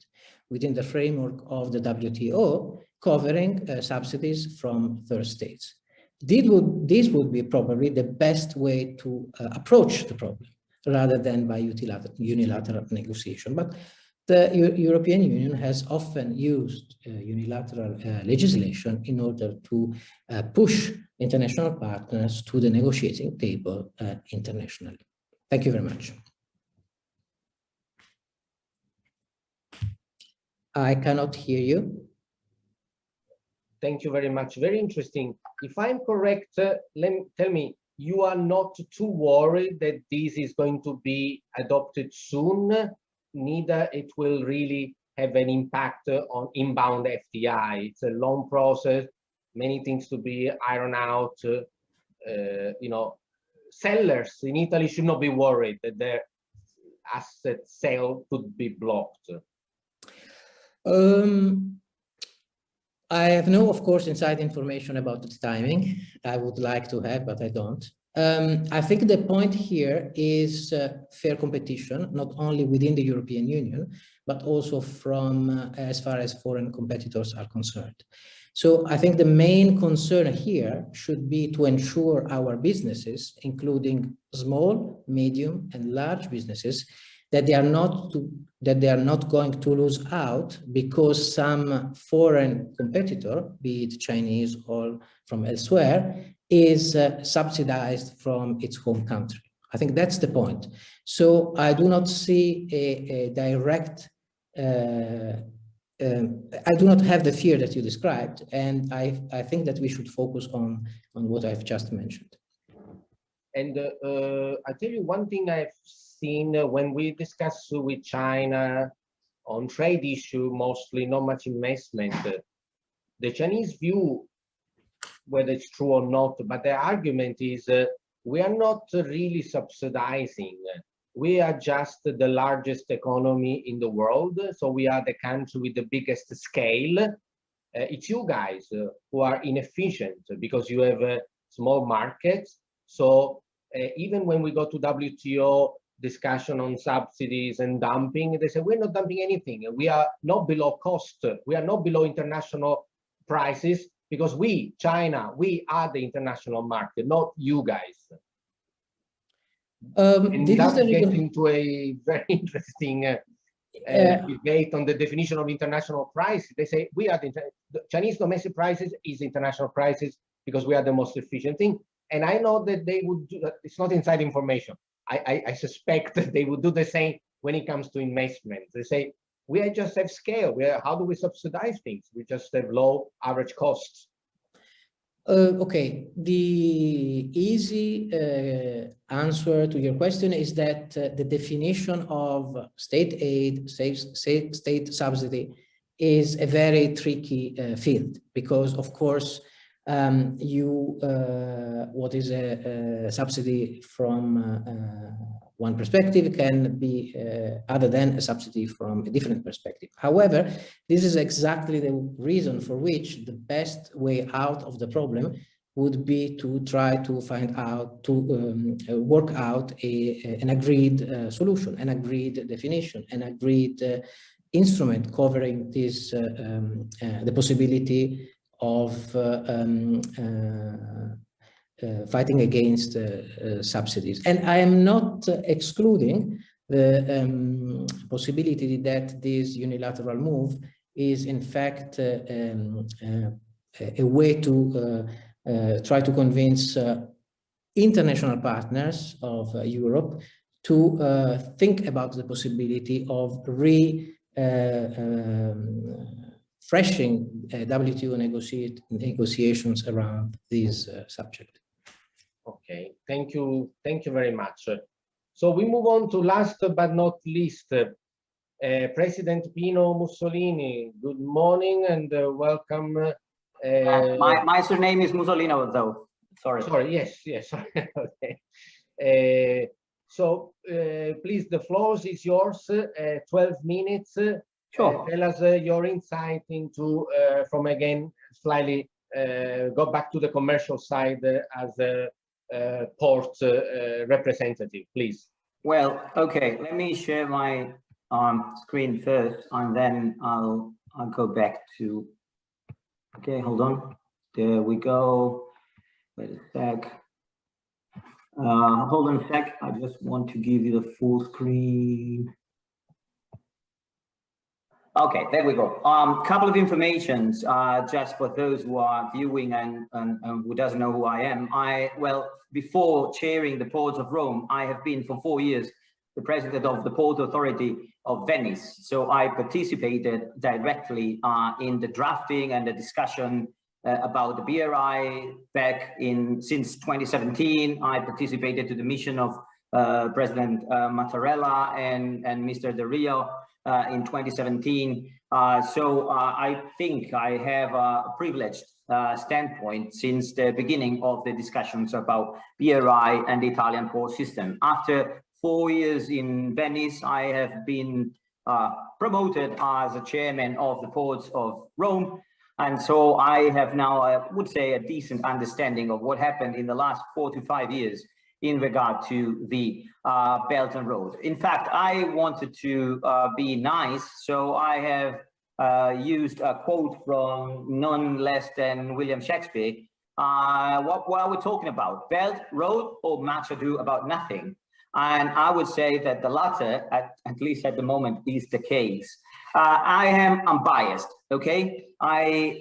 within the framework of the WTO, covering subsidies from third states. This would be probably the best way to approach the problem, rather than by unilateral negotiation. But the European Union has often used unilateral legislation in order to push international partners to the negotiating table internationally. Thank you very much. I cannot hear you. Thank you very much. Very interesting. If I'm correct, tell me, you are not too worried that this is going to be adopted soon, neither it will really have an impact on inbound FDI. It's a long process, many things to be ironed out. You know, sellers in Italy should not be worried that their asset sale could be blocked. I have no, of course, inside information about the timing. I would like to have, but I don't. I think the point here is fair competition, not only within the European Union, but also from as far as foreign competitors are concerned. So I think the main concern here should be to ensure our businesses, including small, medium, and large businesses, that they are not going to lose out because some foreign competitor, be it Chinese or from elsewhere, is subsidized from its home country. I think that's the point. So I do not see a direct, I do not have the fear that you described, and I think that we should focus on what I've just mentioned. And I'll tell you one thing I've seen when we discuss with China on trade issue, mostly not much investment. The Chinese view, whether it's true or not, but their argument is we are not really subsidizing. We are just the largest economy in the world, so we are the country with the biggest scale. It's you guys who are inefficient because you have small markets. So even when we go to WTO discussion on subsidies and dumping, they say we're not dumping anything. We are not below cost. We are not below international prices because we, China, we are the international market, not you guys. And that gets into a very interesting debate on the definition of international price. They say we are the Chinese domestic prices is international prices because we are the most efficient thing. And I know that they would do that. It's not inside information. I suspect that they would do the same when it comes to investment. They say, we just have scale. How do we subsidize things? We just have low average costs. Okay, the easy answer to your question is that the definition of state aid, state subsidy is a very tricky field because, of course, what is a subsidy from one perspective can be other than a subsidy from a different perspective. However, this is exactly the reason for which the best way out of the problem would be to try to find out, to work out an agreed solution, an agreed definition, an agreed instrument covering this, the possibility of fighting against subsidies. And I am not excluding the possibility that this unilateral move is in fact a way to try to convince international partners of Europe to think about the possibility of refreshing WTO negotiations around this subject. Okay, thank you very much. So we move on to last but not least, President Pino Mussolini. Good morning and welcome. My surname is Mussolino, though. Sorry. Sorry. Yes. Sorry. Okay. So please, the floor is yours. 12 minutes. Sure. Tell us your insight into from again slightly go back to the commercial side as a port representative, please. Well, okay. Let me share my screen first, and then I'll go back to. Okay, hold on. There we go. Wait a sec. Hold on a sec. I just want to give you the full screen. Okay, there we go. Couple of informations just for those who are viewing and who doesn't know who I am. Well, before chairing the Ports of Rome, I have been for 4 years the president of the Port Authority of Venice. So I participated directly in the drafting and the discussion about the BRI back since 2017. I participated to the mission of President Mattarella and Mr. De Rio in 2017. So I think I have a privileged standpoint since the beginning of the discussions about BRI and the Italian port system. After 4 years in Venice, I have been promoted as a chairman of the Ports of Rome. And so I have now, I would say, a decent understanding of what happened in the last 4 to 5 years in regard to the Belt and Road. In fact, I wanted to be nice, so I have used a quote from none less than William Shakespeare. What are we talking about? Belt, road, or much ado about nothing? And I would say that the latter, at least at the moment, is the case. I am unbiased, okay? I'm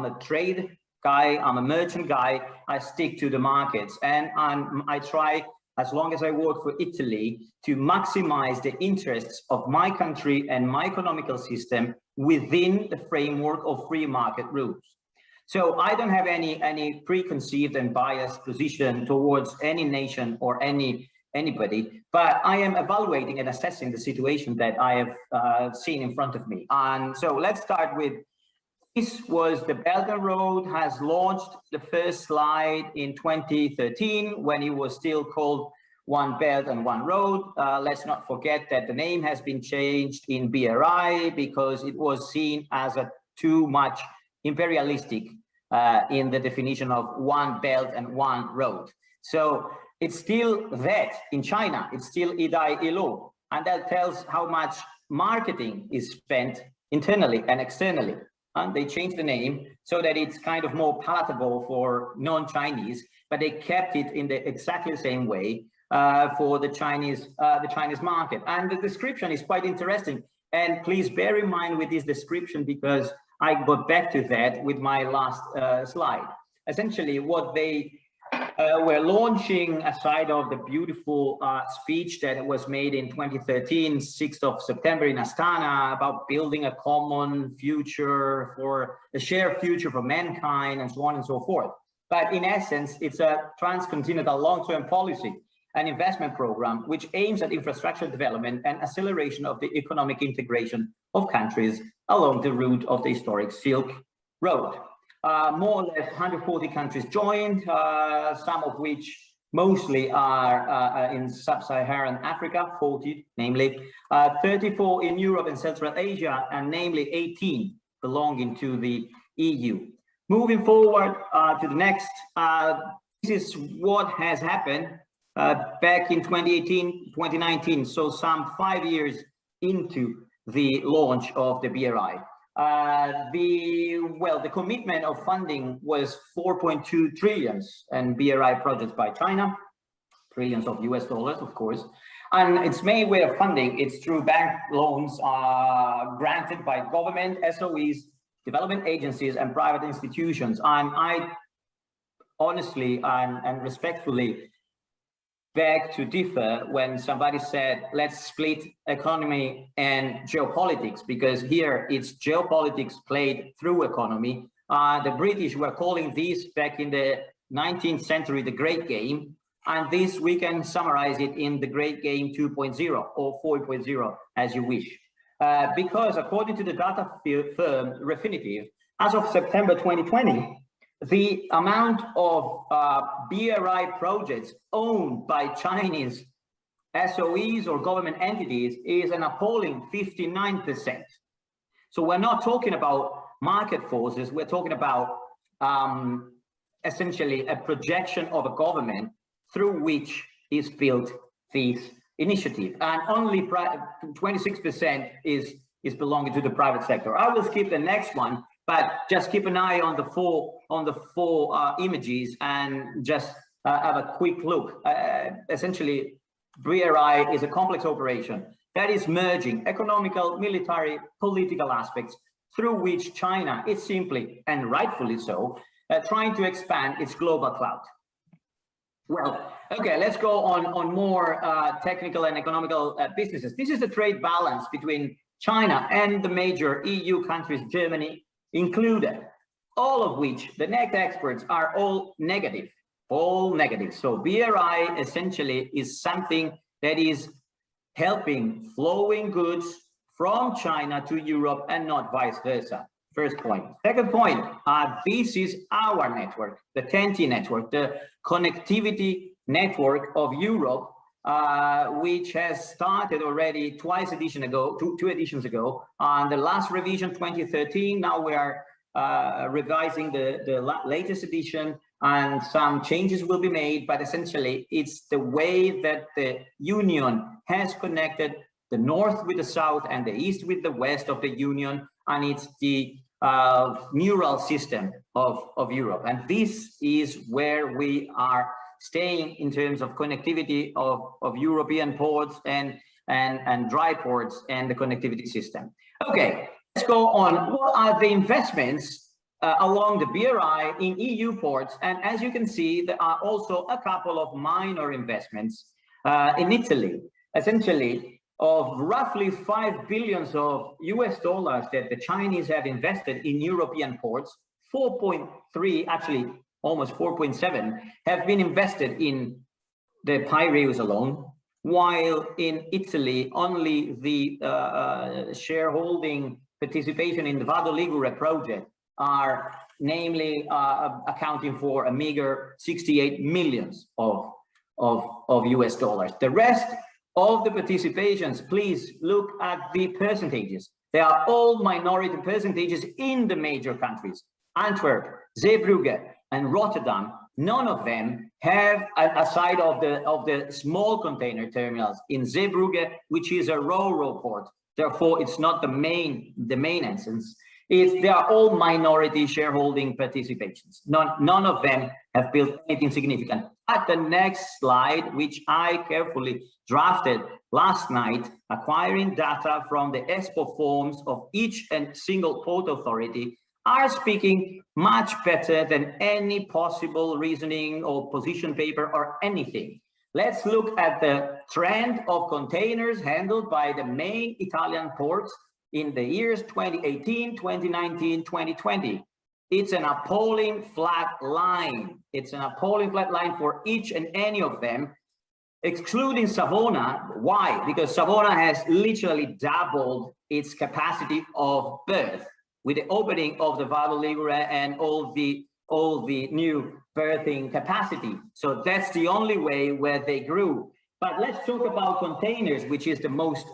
a trade guy, I'm a merchant guy, I stick to the markets, and I try, as long as I work for Italy, to maximize the interests of my country and my economical system within the framework of free market rules. So I don't have any preconceived and biased position towards any nation or anybody, but I am evaluating and assessing the situation that I have seen in front of me. And so let's start with, this was the Belt and Road has launched the first slide in 2013 when it was still called One Belt and One Road. Let's not forget that the name has been changed in BRI because it was seen as a too much imperialistic in the definition of one belt and one road. So it's still that in China, it's still Idai Ilo, and that tells how much marketing is spent internally and externally. And they changed the name so that it's kind of more palatable for non-Chinese, but they kept it in the exactly the same way for the Chinese market. And the description is quite interesting. And please bear in mind with this description, because I got back to that with my last slide. Essentially, what they were launching, aside of the beautiful speech that was made in 2013, 6th of September in Astana, about building a common future for a shared future for mankind and so on and so forth. But in essence, it's a transcontinental long-term policy and investment program which aims at infrastructure development and acceleration of the economic integration of countries along the route of the historic Silk Road. More or less 140 countries joined, some of which mostly are in sub-Saharan Africa, 40 namely, 34 in Europe and Central Asia, and namely 18 belonging to the EU. Moving forward to the next, this is what has happened back in 2018, 2019, so some 5 years into the launch of the BRI. The commitment of funding was 4.2 trillions and BRI projects by China, trillions of US dollars, of course. And its main way of funding, it's through bank loans granted by government, SOEs, development agencies, and private institutions. And I honestly and respectfully beg to differ when somebody said, let's split economy and geopolitics, because here it's geopolitics played through economy. The British were calling this back in the 19th century, the Great Game. And this we can summarize it in the Great Game 2.0 or 4.0, as you wish. Because according to the data firm Refinitiv, as of September 2020, the amount of BRI projects owned by Chinese SOEs or government entities is an appalling 59%. So we're not talking about market forces, we're talking about essentially a projection of a government through which is built this initiative. And only 26% is belonging to the private sector. I will skip the next one, but just keep an eye on the four images and just have a quick look. Essentially, BRI is a complex operation that is merging economical, military, political aspects through which China is simply, and rightfully so, trying to expand its global clout. Well, okay, let's go on more technical and economical businesses. This is the trade balance between China and the major EU countries, Germany included, all of which the net exports are all negative. So BRI essentially is something that is helping flowing goods from China to Europe and not vice versa. First point. Second point, this is our network, the TEN-T network, the connectivity network of Europe, which has started already two editions ago. On the last revision, 2013, now we are revising the latest edition, and some changes will be made, but essentially it's the way that the Union has connected the North with the South and the East with the West of the Union, and it's the neural system of Europe. And this is where we are staying in terms of connectivity of European ports and dry ports and the connectivity system. Okay, let's go on. What are the investments along the BRI in EU ports? And as you can see, there are also a couple of minor investments in Italy, essentially of roughly $5 billion of US dollars that the Chinese have invested in European ports. 4.3, actually almost 4.7, have been invested in the Piraeus alone, while in Italy, only the shareholding participation in the Vado Ligure project are namely accounting for a meager 68 million of US dollars. The rest of the participations, please look at the percentages. They are all minority percentages in the major countries. Antwerp, Zeebrugge, and Rotterdam, none of them have, aside of the small container terminals in Zeebrugge, which is a ro-ro port. Therefore, it's not the main instance. They are all minority shareholding participations. None of them have built anything significant. At the next slide, which I carefully drafted last night, acquiring data from the ESPO forms of each and single port authority, are speaking much better than any possible reasoning or position paper or anything. Let's look at the trend of containers handled by the main Italian ports in the years 2018, 2019, 2020. It's an appalling flat line. It's an appalling flat line for each and any of them, excluding Savona. Why? Because Savona has literally doubled its capacity of berth. with the opening of the Vado Ligure and all the new berthing capacity. So that's the only way where they grew. But let's talk about containers, which is the most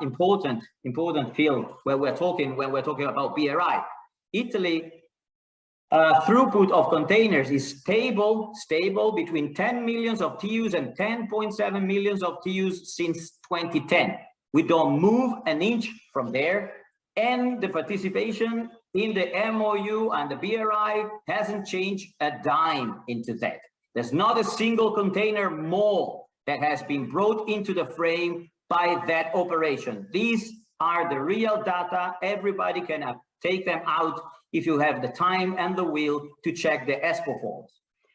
important field where we're talking when we're talking about BRI. Italy, throughput of containers is stable between 10 millions of TEUs and 10.7 millions of TEUs since 2010. We don't move an inch from there, and the participation in the MOU and the BRI hasn't changed a dime into that. There's not a single container more that has been brought into the frame by that operation. These are the real data. Everybody can take them out if you have the time and the will to check the ESPO forms.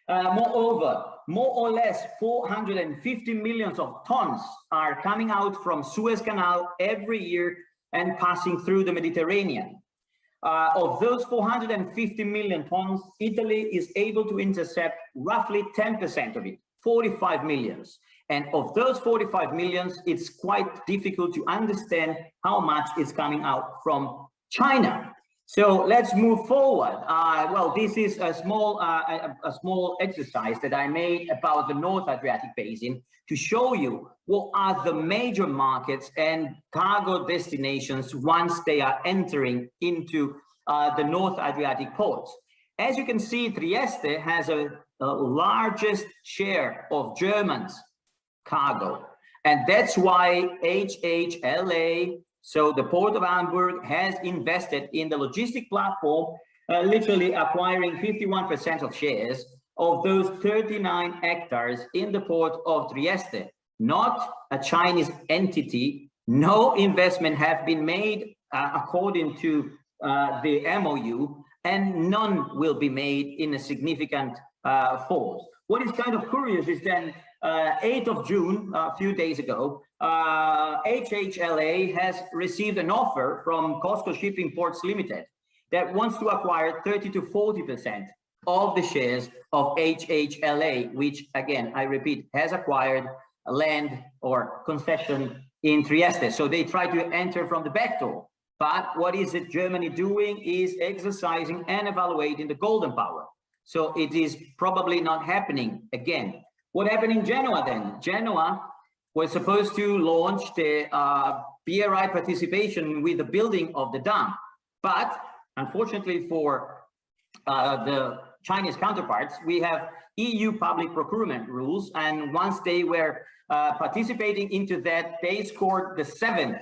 Moreover, more or less 450 millions of tons are coming out from Suez Canal every year and passing through the Mediterranean. Of those 450 million tons, Italy is able to intercept roughly 10% of it, 45 millions. And of those 45 millions, it's quite difficult to understand how much is coming out from China. So let's move forward. Well, this is a small exercise that I made about the North Adriatic Basin to show you what are the major markets and cargo destinations once they are entering into the North Adriatic ports. As you can see, Trieste has a largest share of Germans cargo, and that's why HHLA, so the Port of Hamburg, has invested in the logistic platform, literally acquiring 51% of shares of those 39 hectares in the port of Trieste. Not a Chinese entity. No investment have been made according to the MOU, and none will be made in a significant force. What is kind of curious is then 8th of June, a few days ago, HHLA has received an offer from Costco Shipping Ports Limited that wants to acquire 30 to 40% of the shares of HHLA, which, again, I repeat, has acquired land or concession in Trieste. So they try to enter from the back door. But what is it Germany doing is exercising and evaluating the golden power. So it is probably not happening again. What happened in Genoa then? Genoa was supposed to launch the BRI participation with the building of the dam. But unfortunately for the Chinese counterparts, we have EU public procurement rules. And once they were participating into that, they scored the 7th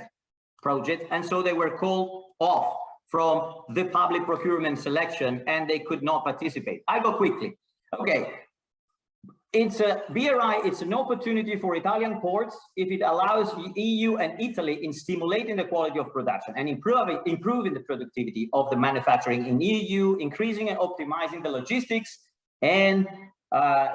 project. And so they were called off from the public procurement selection and they could not participate. I go quickly. Okay. It's a BRI, it's an opportunity for Italian ports if it allows the EU and Italy in stimulating the quality of production and improving the productivity of the manufacturing in EU, increasing and optimizing the logistics, and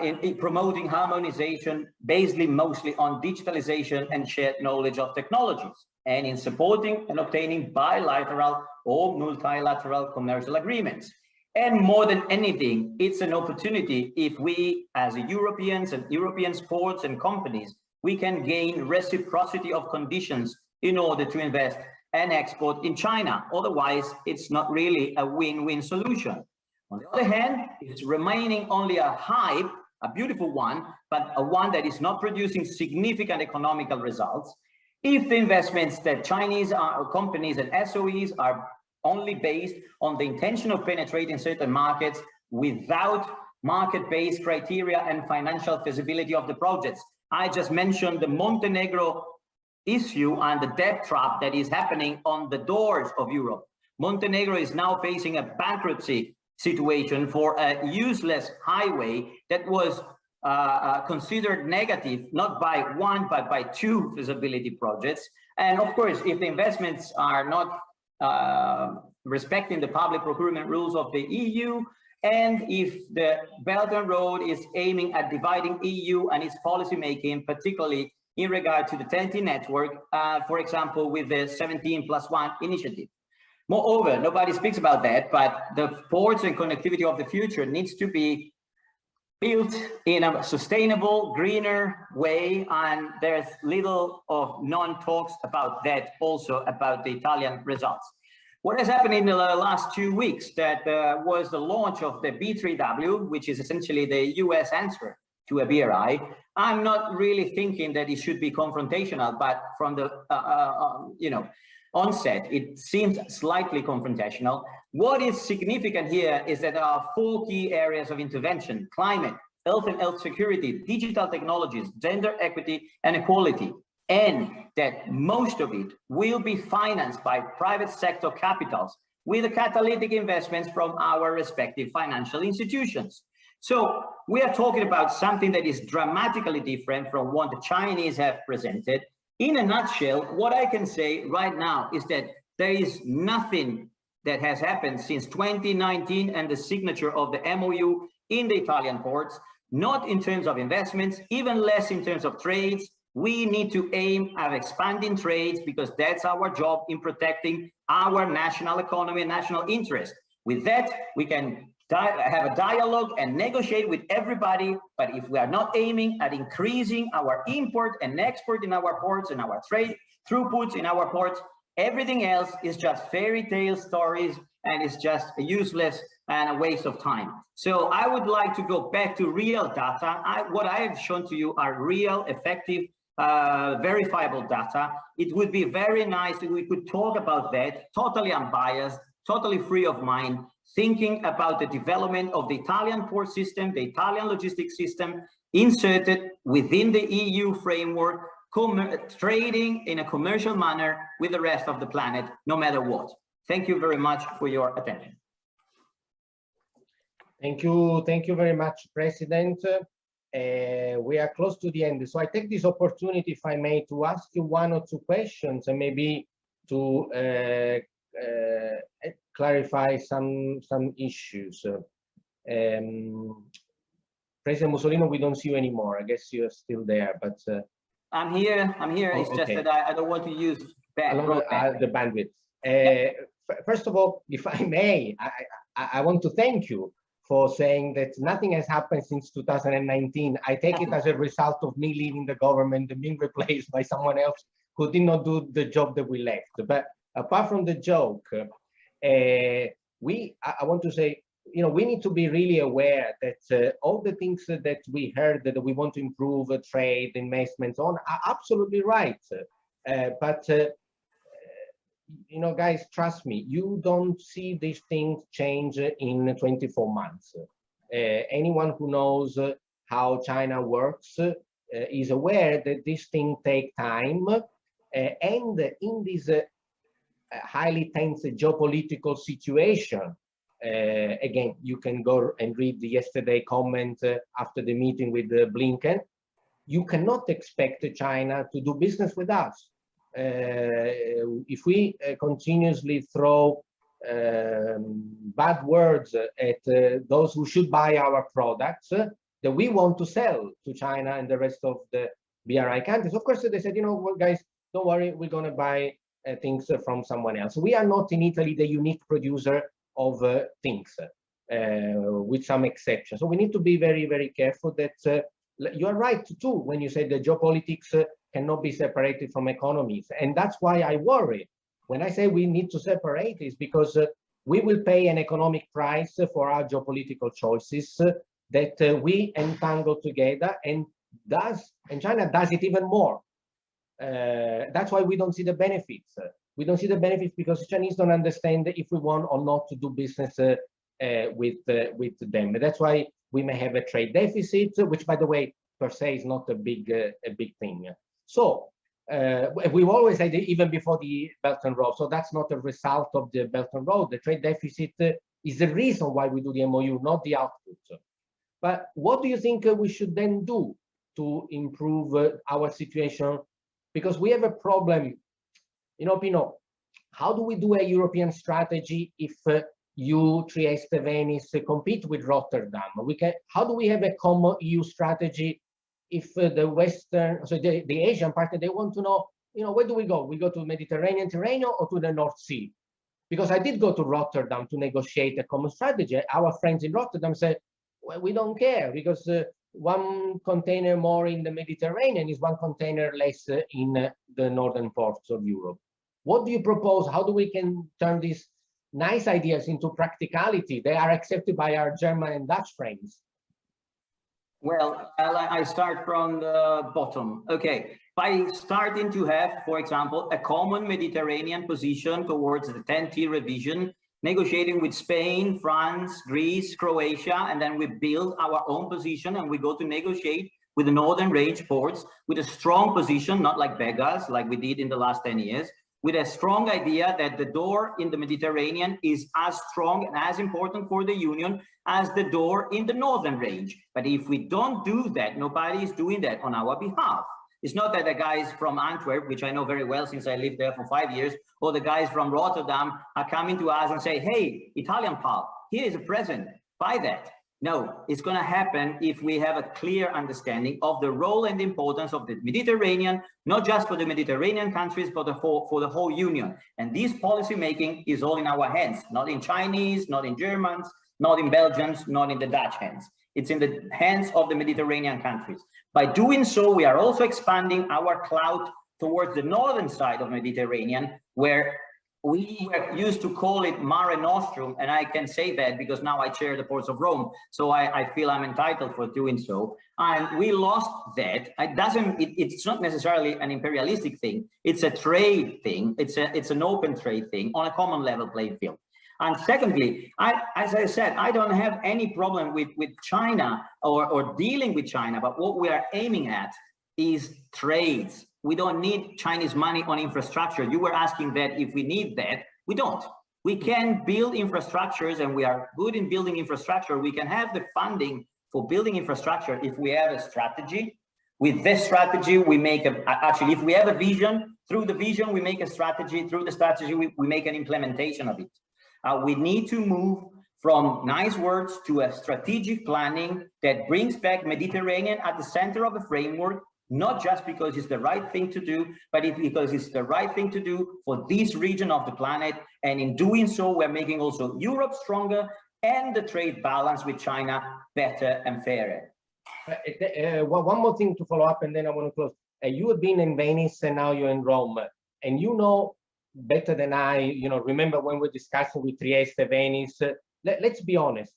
in promoting harmonization, basically mostly on digitalization and shared knowledge of technologies, and in supporting and obtaining bilateral or multilateral commercial agreements. And more than anything, it's an opportunity if we, as Europeans and European ports and companies, we can gain reciprocity of conditions in order to invest and export in China. Otherwise, it's not really a win-win solution. On the other hand, it's remaining only a hype, a beautiful one, but a one that is not producing significant economical results. If the investments that Chinese companies and SOEs are only based on the intention of penetrating certain markets without market-based criteria and financial feasibility of the projects. I just mentioned the Montenegro issue and the debt trap that is happening on the doors of Europe. Montenegro is now facing a bankruptcy situation for a useless highway that was considered negative, not by one, but by two feasibility projects. And of course, if the investments are not respecting the public procurement rules of the EU, and if the Belt and Road is aiming at dividing EU and its policy making, particularly in regard to the TEN-T network, for example, with the 17+1 initiative. Moreover, nobody speaks about that, but the ports and connectivity of the future needs to be built in a sustainable, greener way, and there's little of non-talks about that, also about the Italian results. What has happened in the last 2 weeks, that was the launch of the B3W, which is essentially the US answer to a BRI. I'm not really thinking that it should be confrontational, but from the onset, it seems slightly confrontational. What is significant here is that there are 4 key areas of intervention: climate, health and health security, digital technologies, gender equity and equality, and that most of it will be financed by private sector capitals with catalytic investments from our respective financial institutions. So we are talking about something that is dramatically different from what the Chinese have presented. In a nutshell, what I can say right now is that there is nothing that has happened since 2019 and the signature of the MOU in the Italian ports, not in terms of investments, even less in terms of trades. We need to aim at expanding trades because that's our job in protecting our national economy and national interest. With that, we can have a dialogue and negotiate with everybody, but if we are not aiming at increasing our import and export in our ports and our trade throughputs in our ports, everything else is just fairy tale stories and it's just useless and a waste of time. So I would like to go back to real data. What I have shown to you are real, effective, verifiable data. It would be very nice if we could talk about that, totally unbiased, totally free of mind, thinking about the development of the Italian port system, the Italian logistics system, inserted within the EU framework, trading in a commercial manner with the rest of the planet, no matter what. Thank you very much for your attention. Thank you very much, President. We are close to the end, so I take this opportunity, if I may, to ask you 1 or 2 questions and maybe to clarify some issues. President Mussolini, we don't see you anymore. I guess you're still there, but I'm here. Oh, it's just that I don't want to use the bandwidth. First of all, if I may, I want to thank you for saying that nothing has happened since 2019. I take it as a result of me leaving the government and being replaced by someone else who did not do the job that we left. But apart from the joke, I want to say, we need to be really aware that all the things that we heard that we want to improve trade, investments on are absolutely right. Guys, trust me, you don't see these things change in 24 months. Anyone who knows how China works is aware that these things take time. And in this highly tense geopolitical situation, again, you can go and read the yesterday comment after the meeting with Blinken. You cannot expect China to do business with us. If we continuously throw bad words at those who should buy our products that we want to sell to China and the rest of the BRI countries, of course, they said, well, guys, don't worry, we're going to buy things from someone else. We are not in Italy the unique producer of things, with some exceptions. So we need to be very, very careful that you are right too when you say the geopolitics cannot be separated from economies. And that's why I worry. When I say we need to separate, is because we will pay an economic price for our geopolitical choices that we entangle together, and China does it even more. That's why we don't see the benefits. We don't see the benefits because Chinese don't understand if we want or not to do business with them. That's why we may have a trade deficit, which, by the way, per se is not a big thing. So we've always said, even before the Belt and Road, so that's not a result of the Belt and Road. The trade deficit is the reason why we do the MOU, not the output. But what do you think we should then do to improve our situation? Because we have a problem, Pino, how do we do a European strategy if EU, Trieste, Venice compete with Rotterdam? How do we have a common EU strategy if the Western, so the Asian partner, they want to know, where do we go? We go to Mediterranean terrain or to the North Sea? Because I did go to Rotterdam to negotiate a common strategy. Our friends in Rotterdam said, well, we don't care because one container more in the Mediterranean is one container less in the northern ports of Europe. What do you propose? How do we can turn these nice ideas into practicality? They are accepted by our German and Dutch friends. Well, I start from the bottom. Okay, by starting to have, for example, a common Mediterranean position towards the 10T revision, negotiating with Spain, France, Greece, Croatia, and then we build our own position and we go to negotiate with the Northern Range ports with a strong position, not like beggars, like we did in the last 10 years, with a strong idea that the door in the Mediterranean is as strong and as important for the Union as the door in the Northern Range. But if we don't do that, nobody is doing that on our behalf. It's not that the guys from Antwerp, which I know very well since I lived there for 5 years, or the guys from Rotterdam are coming to us and say, hey, Italian pal, here is a present, buy that. No, it's going to happen if we have a clear understanding of the role and importance of the Mediterranean, not just for the Mediterranean countries, but for the whole Union. And this policy making is all in our hands, not in Chinese, not in Germans, not in Belgians, not in the Dutch hands. It's in the hands of the Mediterranean countries. By doing so, we are also expanding our clout towards the northern side of Mediterranean, where we were used to call it Mare Nostrum, and I can say that because now I chair the ports of Rome, so I feel I'm entitled for doing so. And we lost that. It's not necessarily an imperialistic thing. It's a trade thing. It's an open trade thing on a common level playing field. And secondly, as I said, I don't have any problem with China or dealing with China, but what we are aiming at is trades. We don't need Chinese money on infrastructure. You were asking that if we need that. We don't. We can build infrastructures, and we are good in building infrastructure. We can have the funding for building infrastructure if we have a strategy. With this strategy, we make actually, if we have a vision, through the vision, we make a strategy. Through the strategy, we make an implementation of it. We need to move from nice words to a strategic planning that brings back Mediterranean at the center of the framework, not just because it's the right thing to do, but because it's the right thing to do for this region of the planet. And in doing so, we're making also Europe stronger and the trade balance with China better and fairer. One more thing to follow up, and then I want to close. You have been in Venice and now you're in Rome, and you know better than I, remember when we're discussing with Trieste, Venice, let's be honest,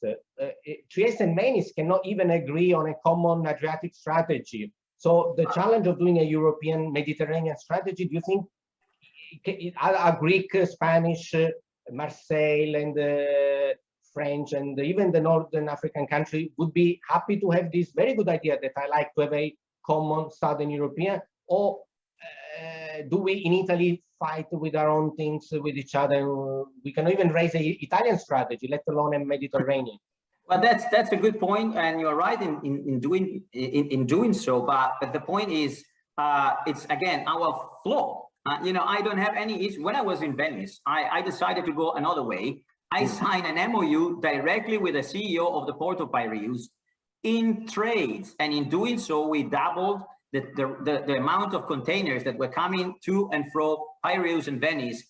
Trieste and Venice cannot even agree on a common Adriatic strategy. So the challenge of doing a European Mediterranean strategy, do you think are Greek, Spanish, Marseille, and French, and even the Northern African country would be happy to have this very good idea that I like to have a common Southern European? Or do we in Italy fight with our own things with each other? We cannot even raise an Italian strategy, let alone a Mediterranean. Well, that's a good point, and you're right in doing so. But the point is, it's again our flaw. I don't have any issue. When I was in Venice, I decided to go another way. I signed an MOU directly with the CEO of the Port of Piraeus in trades, and in doing so, we doubled the amount of containers that were coming to and from Piraeus and Venice,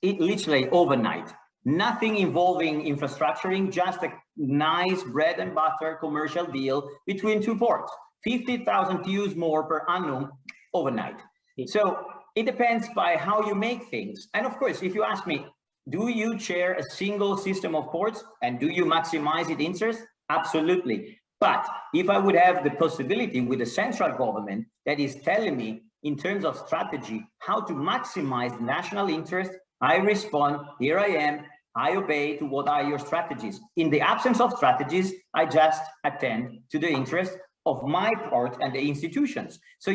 literally overnight. Nothing involving infrastructuring, just a nice bread and butter commercial deal between two ports. 50,000 TEUs more per annum overnight. So it depends by how you make things. And of course, if you ask me, do you share a single system of ports and do you maximize its interest? Absolutely. But if I would have the possibility with the central government that is telling me in terms of strategy how to maximize national interest, I respond, here I am, I obey to what are your strategies. In the absence of strategies, I just attend to the interest of my part and the institutions. So,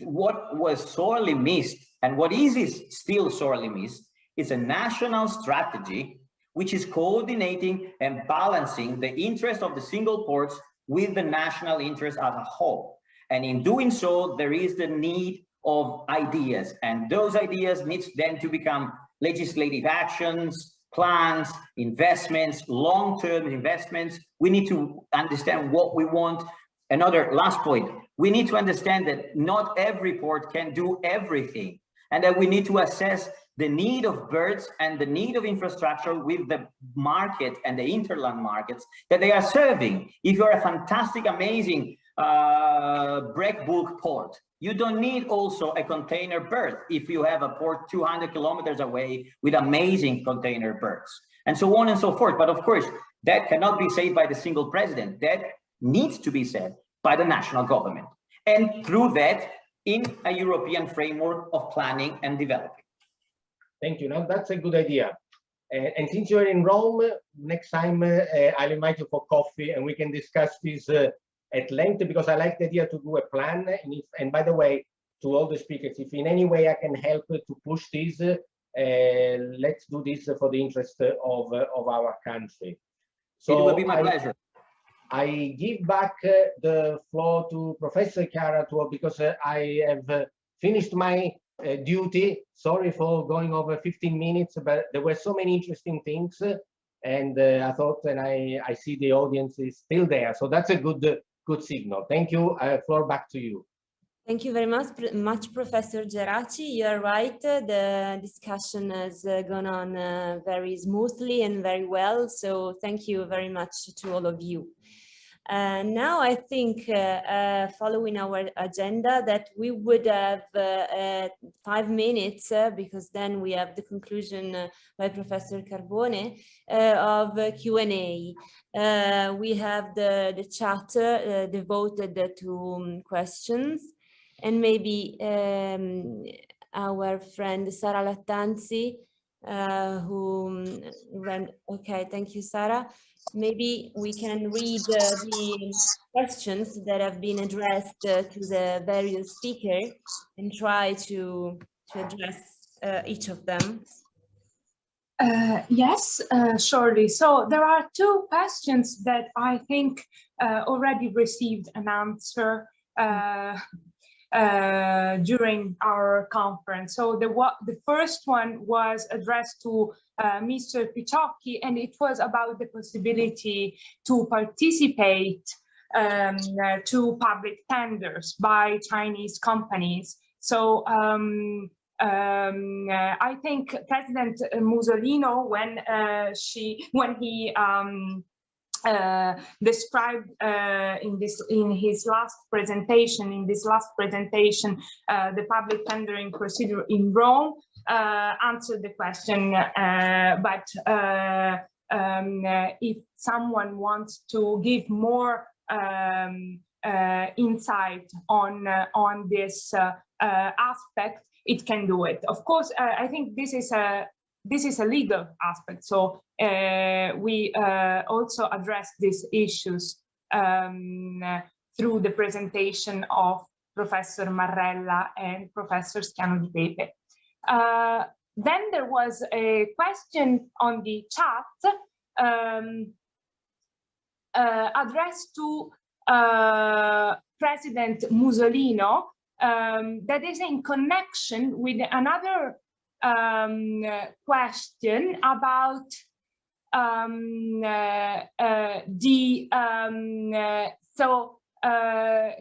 what was sorely missed and what is still sorely missed is a national strategy which is coordinating and balancing the interest of the single ports with the national interest as a whole. And in doing so, there is the need of ideas, and those ideas need then to become legislative actions, plans, investments, long-term investments. We need to understand what we want. Another last point, we need to understand that not every port can do everything, and that we need to assess the need of birds and the need of infrastructure with the market and the interland markets that they are serving. If you're a fantastic, amazing break bulk port. You don't need also a container berth if you have a port 200 kilometers away with amazing container berths, and so on and so forth. But of course, that cannot be said by the single president. That needs to be said by the national government, and through that, in a European framework of planning and developing. Thank you. Now that's a good idea. And since you're in Rome, next time I'll invite you for coffee and we can discuss this at length, because I like the idea to do a plan. And by the way, to all the speakers, if in any way I can help to push this, let's do this for the interest of our country. So it will be my pleasure. I give back the floor to Professor Chiara because I have finished my duty. Sorry for going over 15 minutes, but there were so many interesting things, and I thought, and I see the audience is still there, so that's a good signal. Thank you. Floor back to you. Thank you very much, Professor Geraci. You are right. The discussion has gone on very smoothly and very well. So thank you very much to all of you. Now I think, following our agenda, that we would have 5 minutes, because then we have the conclusion by Professor Carbone of Q&A. We have the chat devoted to questions, and maybe our friend Sara Lattanzi, who ran. Okay, thank you, Sara. Maybe we can read the questions that have been addressed to the various speakers and try to address each of them. Yes, surely. So there are 2 questions that I think already received an answer during our conference. So the first one was addressed to Mr. Piciocchi, and it was about the possibility to participate to public tenders by Chinese companies. So I think President Musolino, when he described in his last presentation, the public tendering procedure in Rome, answered the question. But if someone wants to give more insight on this aspect, it can do it. Of course, I think this is a legal aspect. So we also address these issues through the presentation of Professor Marrella and Professor Schiano di Pepe. Then there was a question on the chat addressed to President Musolino, that is in connection with another question about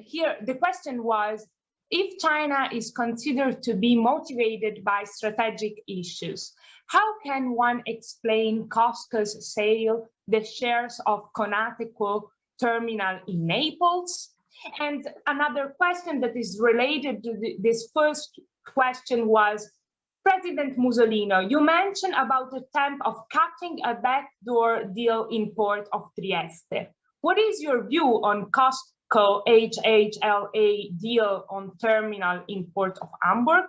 here the question was, if China is considered to be motivated by strategic issues, how can one explain Costco's sale the shares of Conateco terminal in Naples? And another question that is related to this first question was, President Musolino, you mentioned about the attempt of cutting a backdoor deal in port of Trieste. What is your view on Costco HHLA deal on terminal in port of Hamburg?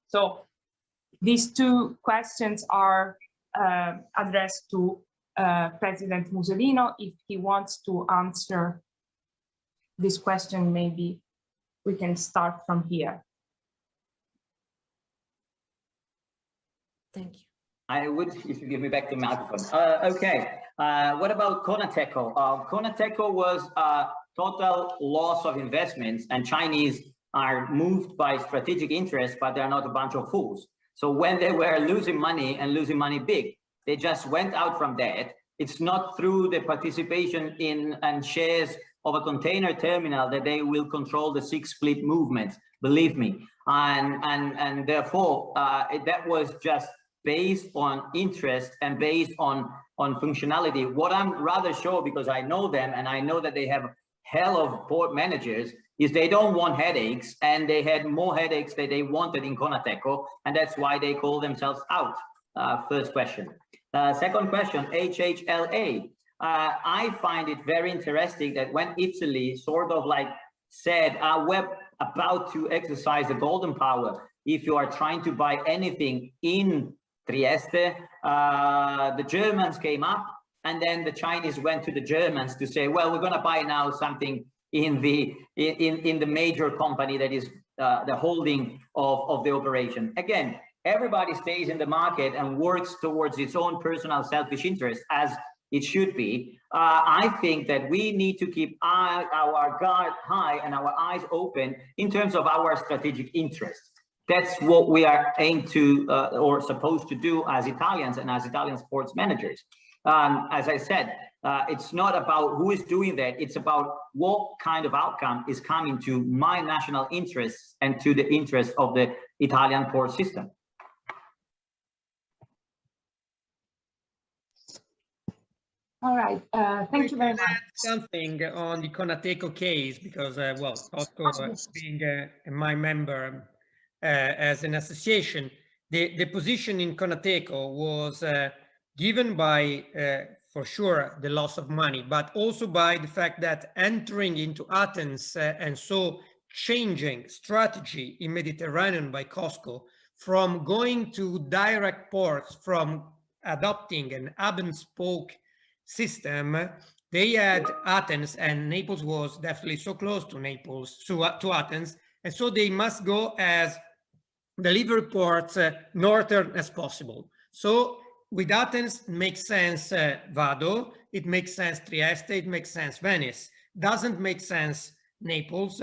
So these 2 questions are addressed to President Musolino. If he wants to answer this question, maybe we can start from here. Thank you. I would, if you give me back the microphone. Okay. What about Conateco? Conateco was a total loss of investments, and Chinese are moved by strategic interests, but they're not a bunch of fools. So when they were losing money and losing money big, they just went out from that. It's not through the participation in and shares of a container terminal that they will control the 6 fleet movements, believe me. And therefore, that was just based on interest and based on functionality. What I'm rather sure, because I know them and I know that they have hell of port managers is they don't want headaches, and they had more headaches than they wanted in Conateco, and that's why they call themselves out. First question. Second question, HHLA. I find it very interesting that when Italy sort of like said, we're about to exercise the golden power, if you are trying to buy anything in Trieste, the Germans came up, and then the Chinese went to the Germans to say, well, we're going to buy now something in the major company that is the holding of the operation. Again, everybody stays in the market and works towards its own personal selfish interest, as it should be. I think that we need to keep our guard high and our eyes open in terms of our strategic interests. That's what we are aimed to or supposed to do as Italians and as Italian sports managers. As I said, it's not about who is doing that. It's about what kind of outcome is coming to my national interests and to the interests of the Italian port system. All right, thank you very much. Something on the Conateco case, because, well, Costco being my member as an association, the position in Conateco was given by, for sure, the loss of money, but also by the fact that entering into Athens and so changing strategy in Mediterranean by Costco, from going to direct ports, from adopting an hub and spoke system, they had Athens, and Naples was definitely so close to Naples, to Athens, and so they must go as delivery ports northern as possible. So with Athens, it makes sense Vado, it makes sense Trieste, it makes sense Venice. Doesn't make sense Naples.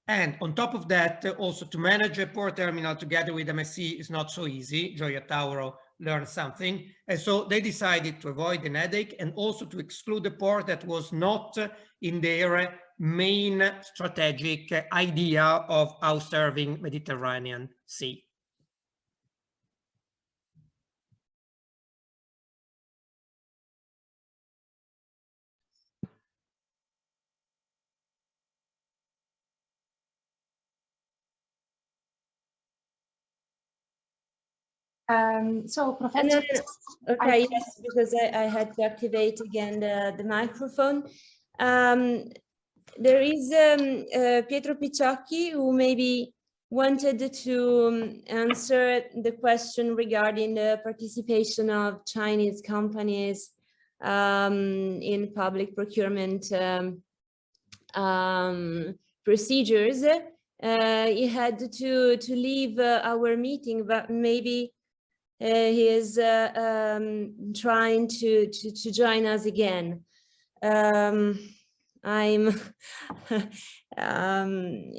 And on top of that, also to manage a port terminal together with MSC is not so easy. Gioia Tauro learned something. And so they decided to avoid an headache and also to exclude the port that was not in their main strategic idea of outserving Mediterranean Sea. So, Professor. Okay, yes, because I had to activate again the microphone. There is Pietro Piciocchi, who maybe wanted to answer the question regarding the participation of Chinese companies in public procurement procedures. He had to leave our meeting, but maybe he is trying to join us again. I'm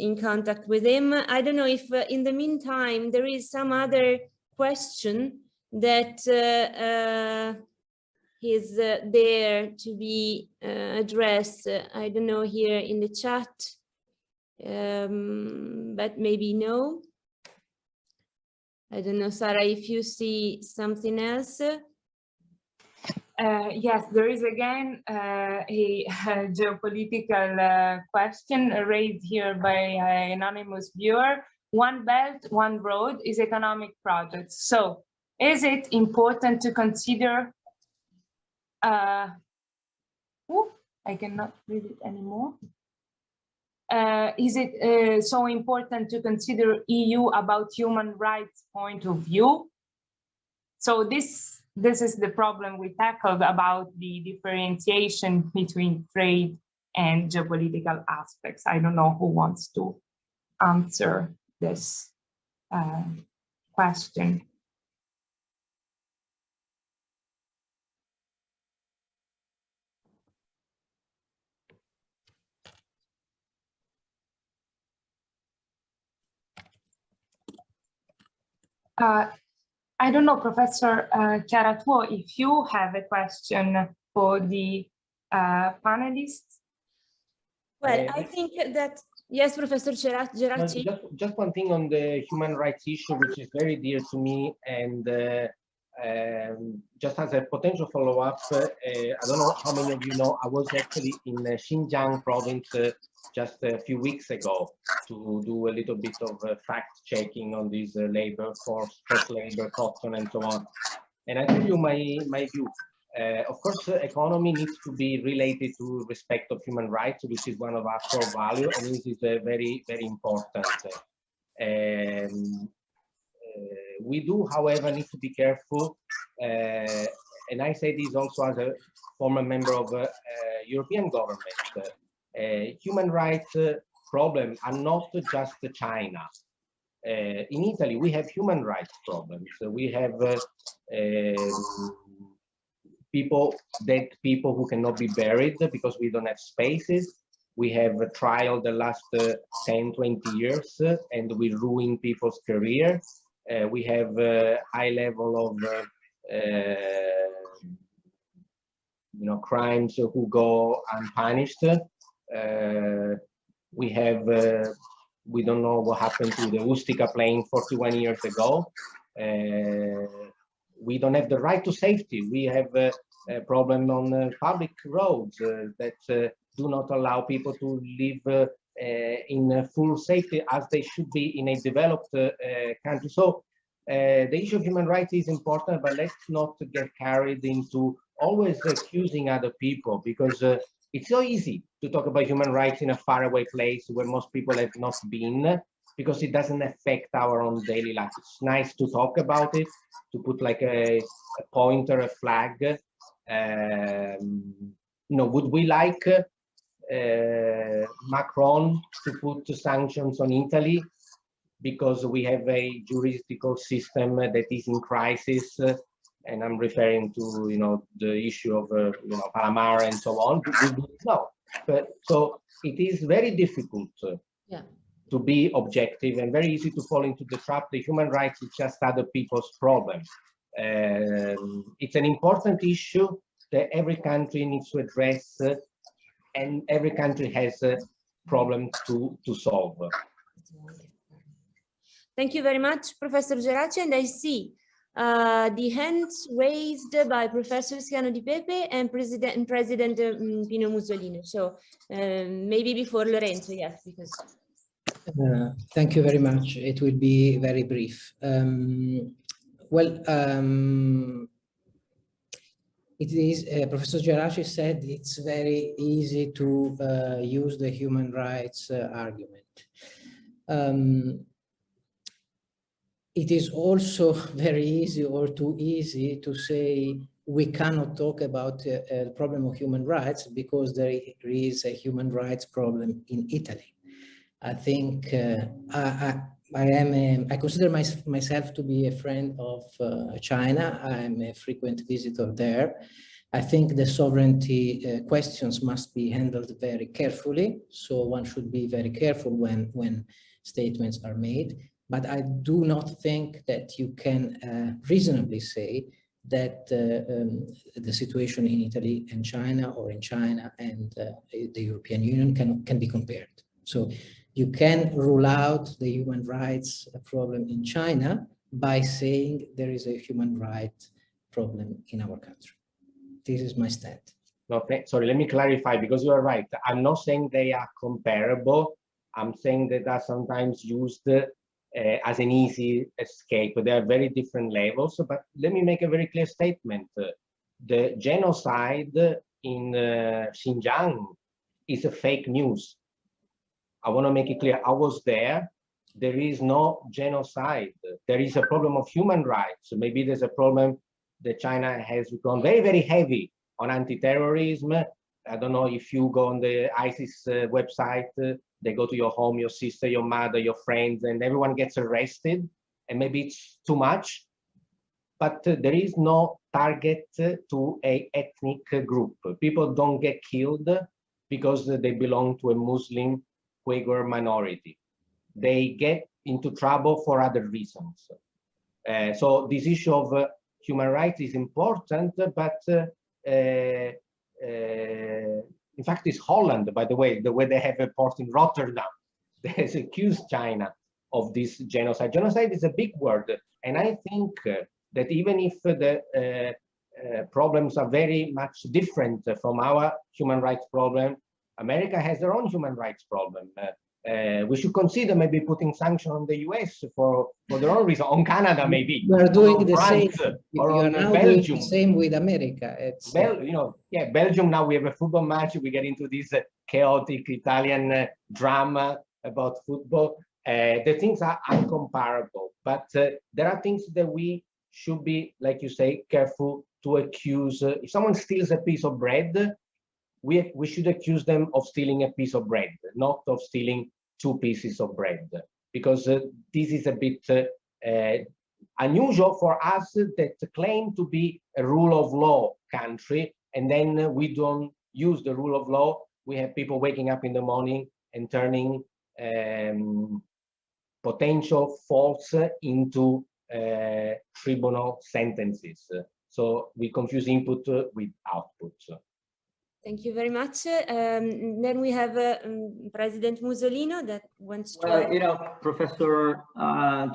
in contact with him. I don't know if in the meantime there is some other question that is there to be addressed. I don't know here in the chat, but maybe no. I don't know, Sarah, if you see something else. Yes, there is again a geopolitical question raised here by an anonymous viewer. One Belt, One Road is economic project. So is it important to consider, I cannot read it anymore. Is it so important to consider EU about human rights point of view? So this is the problem we tackled about the differentiation between trade and geopolitical aspects. I don't know who wants to answer this question. I don't know, Professor Chiara, if you have a question for the panelists. Well, I think that, yes, Professor Geraci. Just one thing on the human rights issue, which is very dear to me, and Just as a potential follow-up, I don't know how many of you know, I was actually in Xinjiang province just a few weeks ago to do a little bit of fact-checking on this labor force, forced labor, cotton, and so on. And I tell you my view. Of course, economy needs to be related to respect of human rights, which is one of our core values, and this is very, very important. We do, however, need to be careful, and I say this also as a former member of European government. Human rights problems are not just China. In Italy, we have human rights problems. We have dead people who cannot be buried because we don't have spaces. We have a trial the last 10, 20 years, and we ruin people's career. We have a high level of crimes who go unpunished. We don't know what happened to the Ustica plane 41 years ago. We don't have the right to safety. We have a problem on public roads that do not allow people to live in full safety as they should be in a developed country. So the issue of human rights is important, but let's not get carried into always accusing other people, because it's so easy to talk about human rights in a faraway place where most people have not been, because it doesn't affect our own daily life. It's nice to talk about it, to put like a pointer, a flag. Would we like Macron to put sanctions on Italy because we have a juridical system that is in crisis? And I'm referring to, the issue of, Palomar and so on. No, but so it is very difficult to be objective and very easy to fall into the trap. The human rights is just other people's problem. It's an important issue that every country needs to address, and every country has a problem to solve. Thank you very much, Professor Geraci, and I see the hands raised by Professor Schiano Di Pepe and President Pino Mussolini. So maybe before Lorenzo, yes, because. Thank you very much. It will be very brief. It is, Professor Geraci said it's very easy to use the human rights argument. It is also very easy or too easy to say we cannot talk about the problem of human rights because there is a human rights problem in Italy. I think I consider myself to be a friend of China. I'm a frequent visitor there. I think the sovereignty questions must be handled very carefully. So one should be very careful when statements are made. But I do not think that you can reasonably say that the situation in Italy and China, or in China and the European Union can be compared. So you can rule out the human rights problem in China by saying there is a human rights problem in our country. This is my stand. Okay, sorry, let me clarify, because you are right. I'm not saying they are comparable. I'm saying that they are sometimes used as an easy escape. They are very different levels, but let me make a very clear statement. The genocide in Xinjiang is a fake news. I want to make it clear. I was there. There is no genocide. There is a problem of human rights. Maybe there's a problem that China has gone very, very heavy on anti-terrorism. I don't know if you go on the ISIS website, they go to your home, your sister, your mother, your friends, and everyone gets arrested. And maybe it's too much, but there is no target to an ethnic group. People don't get killed because they belong to a Muslim Uyghur minority. They get into trouble for other reasons. So this issue of human rights is important, but in fact, it's Holland, by the way they have a port in Rotterdam, that has accused China of this genocide. Genocide is a big word, and I think that even if the problems are very much different from our human rights problem, America has their own human rights problem. We should consider maybe putting sanctions on the US for their own reason, on Canada maybe. We are doing the France, same. or You are on now Belgium. doing the same with America. It's You know, yeah, Belgium, now we have a football match. We get into this chaotic Italian drama about football. The things are uncomparable, but there are things that we should be, like you say, careful to accuse. If someone steals a piece of bread, we should accuse them of stealing a piece of bread, not of stealing 2 pieces of bread, because this is a bit unusual for us that claim to be a rule of law country, and then we don't use the rule of law. We have people waking up in the morning and turning potential faults into tribunal sentences. So we confuse input with output. Thank you very much. Then we have President Musolino that wants to. Well, you know, Professor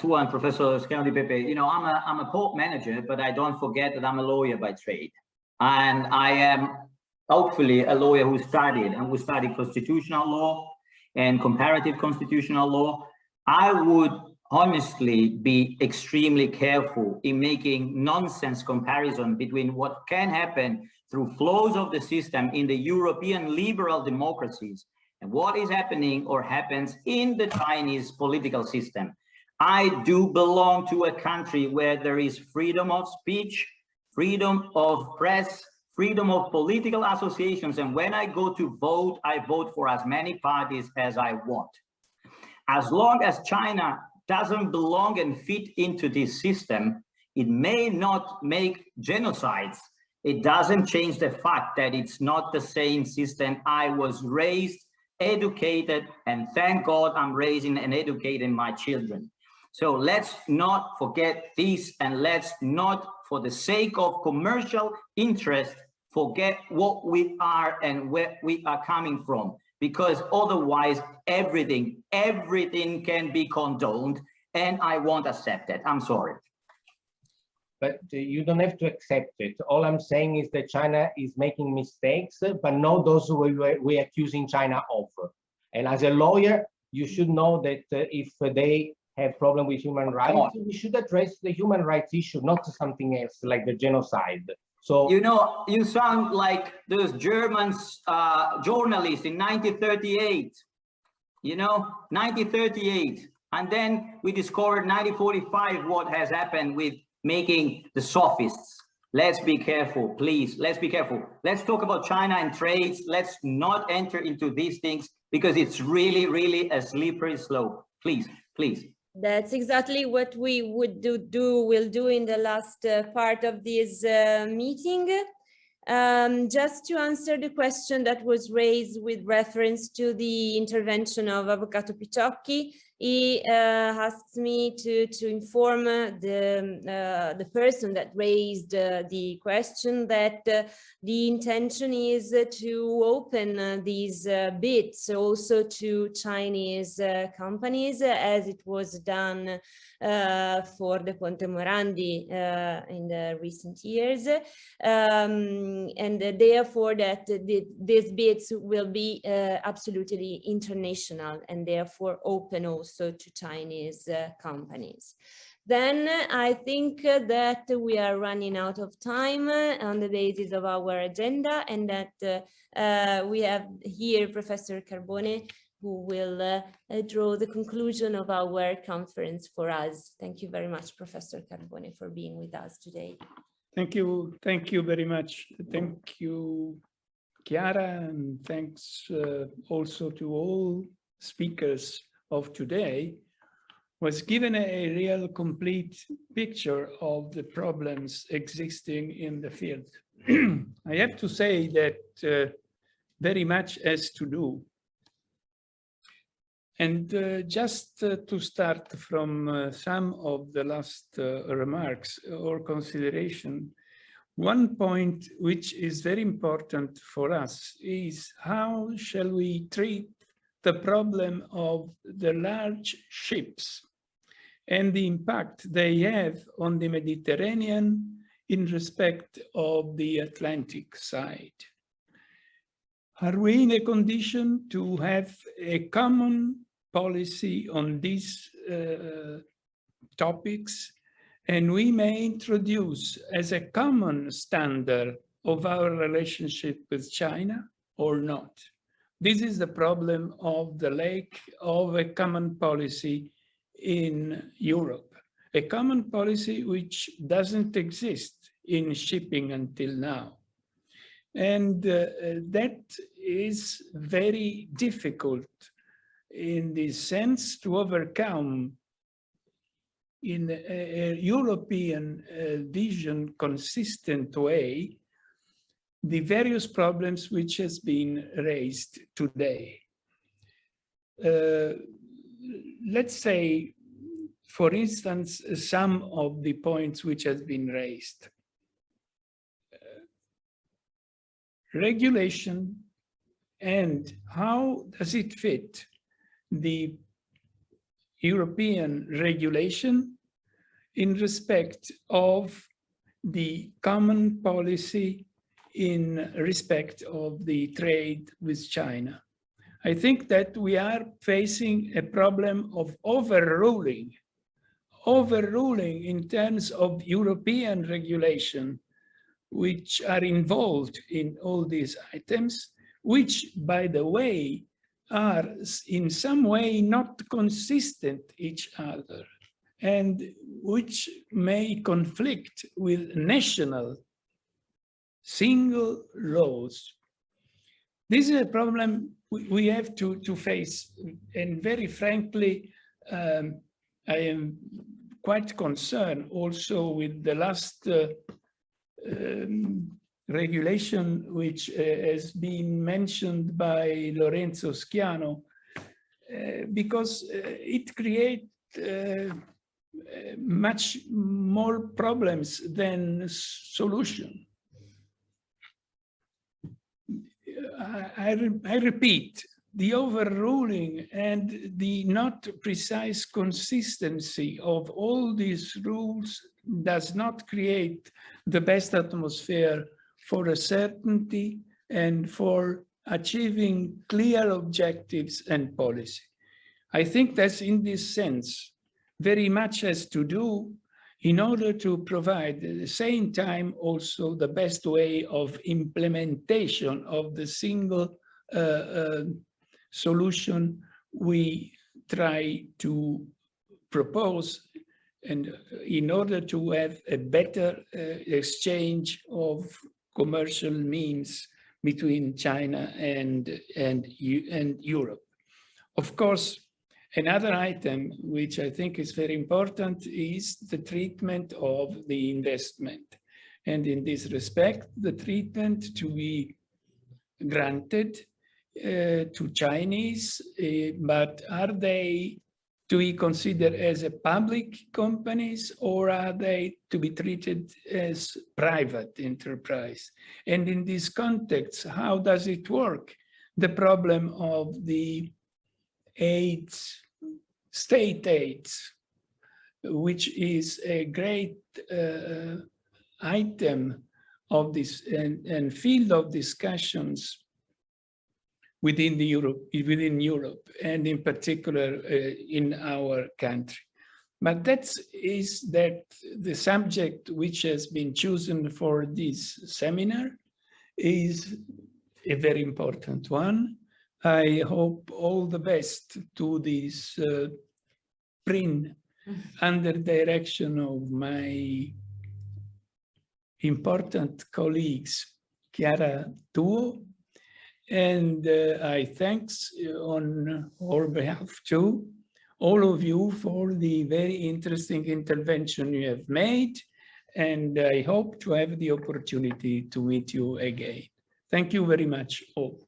Tua and Professor Scaldi Pepe, you know, I'm a port manager, but I don't forget that I'm a lawyer by trade. And I am hopefully a lawyer who studied constitutional law and comparative constitutional law. I would honestly be extremely careful in making nonsense comparison between what can happen through flows of the system in the European liberal democracies and what is happening or happens in the Chinese political system. I do belong to a country where there is freedom of speech, freedom of press, freedom of political associations. And when I go to vote, I vote for as many parties as I want. As long as China doesn't belong and fit into this system, it may not make genocides. It doesn't change the fact that it's not the same system. I was raised, educated, and thank God I'm raising and educating my children. So let's not forget this, and let's not, for the sake of commercial interest, forget what we are and where we are coming from, because otherwise everything can be condoned, and I won't accept it. I'm sorry. But you don't have to accept it. All I'm saying is that China is making mistakes, but not those we're accusing China of. And as a lawyer, you should know that if they have problem with human rights, we should address the human rights issue, not something else like the genocide. So, you know, you sound like those German journalists in 1938, you know, 1938. And then we discovered 1945 what has happened with making the sophists. Let's be careful, please. Let's be careful. Let's talk about China and trades. Let's not enter into these things because it's really, really a slippery slope. Please, please. That's exactly what we would will do in the last part of this meeting. Just to answer the question that was raised with reference to the intervention of Avvocato Piciocchi, he asked me to inform the person that raised the question that the intention is to open these bids also to Chinese companies, as it was done for the Ponte Morandi in the recent years, and therefore that these bids will be absolutely international and therefore open also to Chinese companies. Then I think that we are running out of time on the basis of our agenda, and that we have here Professor Carbone, who will draw the conclusion of our conference for us. Thank you very much, Professor Carbone, for being with us today. Thank you very much. Thank you, Chiara, and thanks also to all speakers of today. Was given a real complete picture of the problems existing in the field. I have to say that very much has to do. And just to start from some of the last remarks or consideration, one point which is very important for us is how shall we treat the problem of the large ships and the impact they have on the Mediterranean in respect of the Atlantic side. Are we in a condition to have a common policy on these topics? And we may introduce as a common standard of our relationship with China or not? This is the problem of the lack of a common policy in Europe, a common policy which doesn't exist in shipping until now. And that is very difficult in the sense to overcome in a European vision consistent way the various problems which has been raised today. Let's say, for instance, some of the points which has been raised. Regulation and how does it fit the European regulation in respect of the common policy in respect of the trade with China. I think that we are facing a problem of overruling in terms of European regulation, which are involved in all these items, which, by the way, are in some way not consistent each other, and which may conflict with national single laws. This is a problem we have to face, and very frankly, I am quite concerned also with the last regulation which has been mentioned by Lorenzo Schiano, because it creates much more problems than solution. I repeat, the overruling and the not precise consistency of all these rules does not create the best atmosphere for a certainty and for achieving clear objectives and policy. I think that's in this sense very much has to do in order to provide at the same time also the best way of implementation of the single solution we try to propose, and in order to have a better exchange of commercial means between China and Europe. Of course, another item which I think is very important is the treatment of the investment. And in this respect, the treatment to be granted to Chinese, but are they to be considered as a public companies, or are they to be treated as private enterprise? And in this context, how does it work? The problem of the aids, state aids, which is a great item of this and field of discussions within Europe, and in particular in our country. But that is the subject which has been chosen for this seminar is a very important one. I hope all the best to this PRIN under direction of my important colleagues, Chiara Tuo, and I thanks on our behalf to all of you for the very interesting intervention you have made, and I hope to have the opportunity to meet you again. Thank you very much all.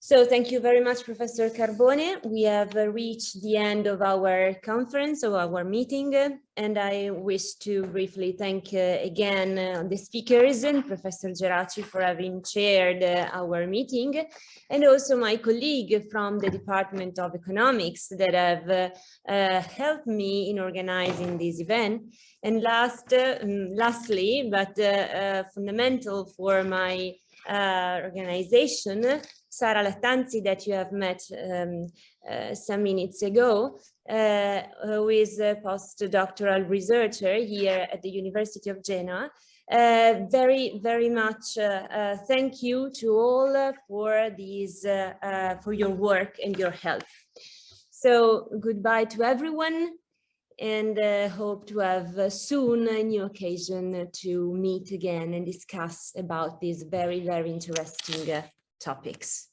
So thank you very much, Professor Carbone. We have reached the end of our conference, of our meeting, and I wish to briefly thank again the speakers and Professor Geraci for having chaired our meeting, and also my colleague from the Department of Economics that have helped me in organizing this event. And lastly, but fundamental for my organization, Sara Lattanzi, that you have met some minutes ago, who is a postdoctoral researcher here at the University of Genoa. Very much thank you to all for these for your work and your help. So goodbye to everyone, and hope to have soon a new occasion to meet again and discuss about these very interesting topics.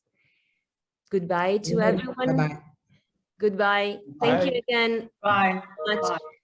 Goodbye to everyone. Bye-bye. Goodbye. Thank you again. Bye. So much. Bye.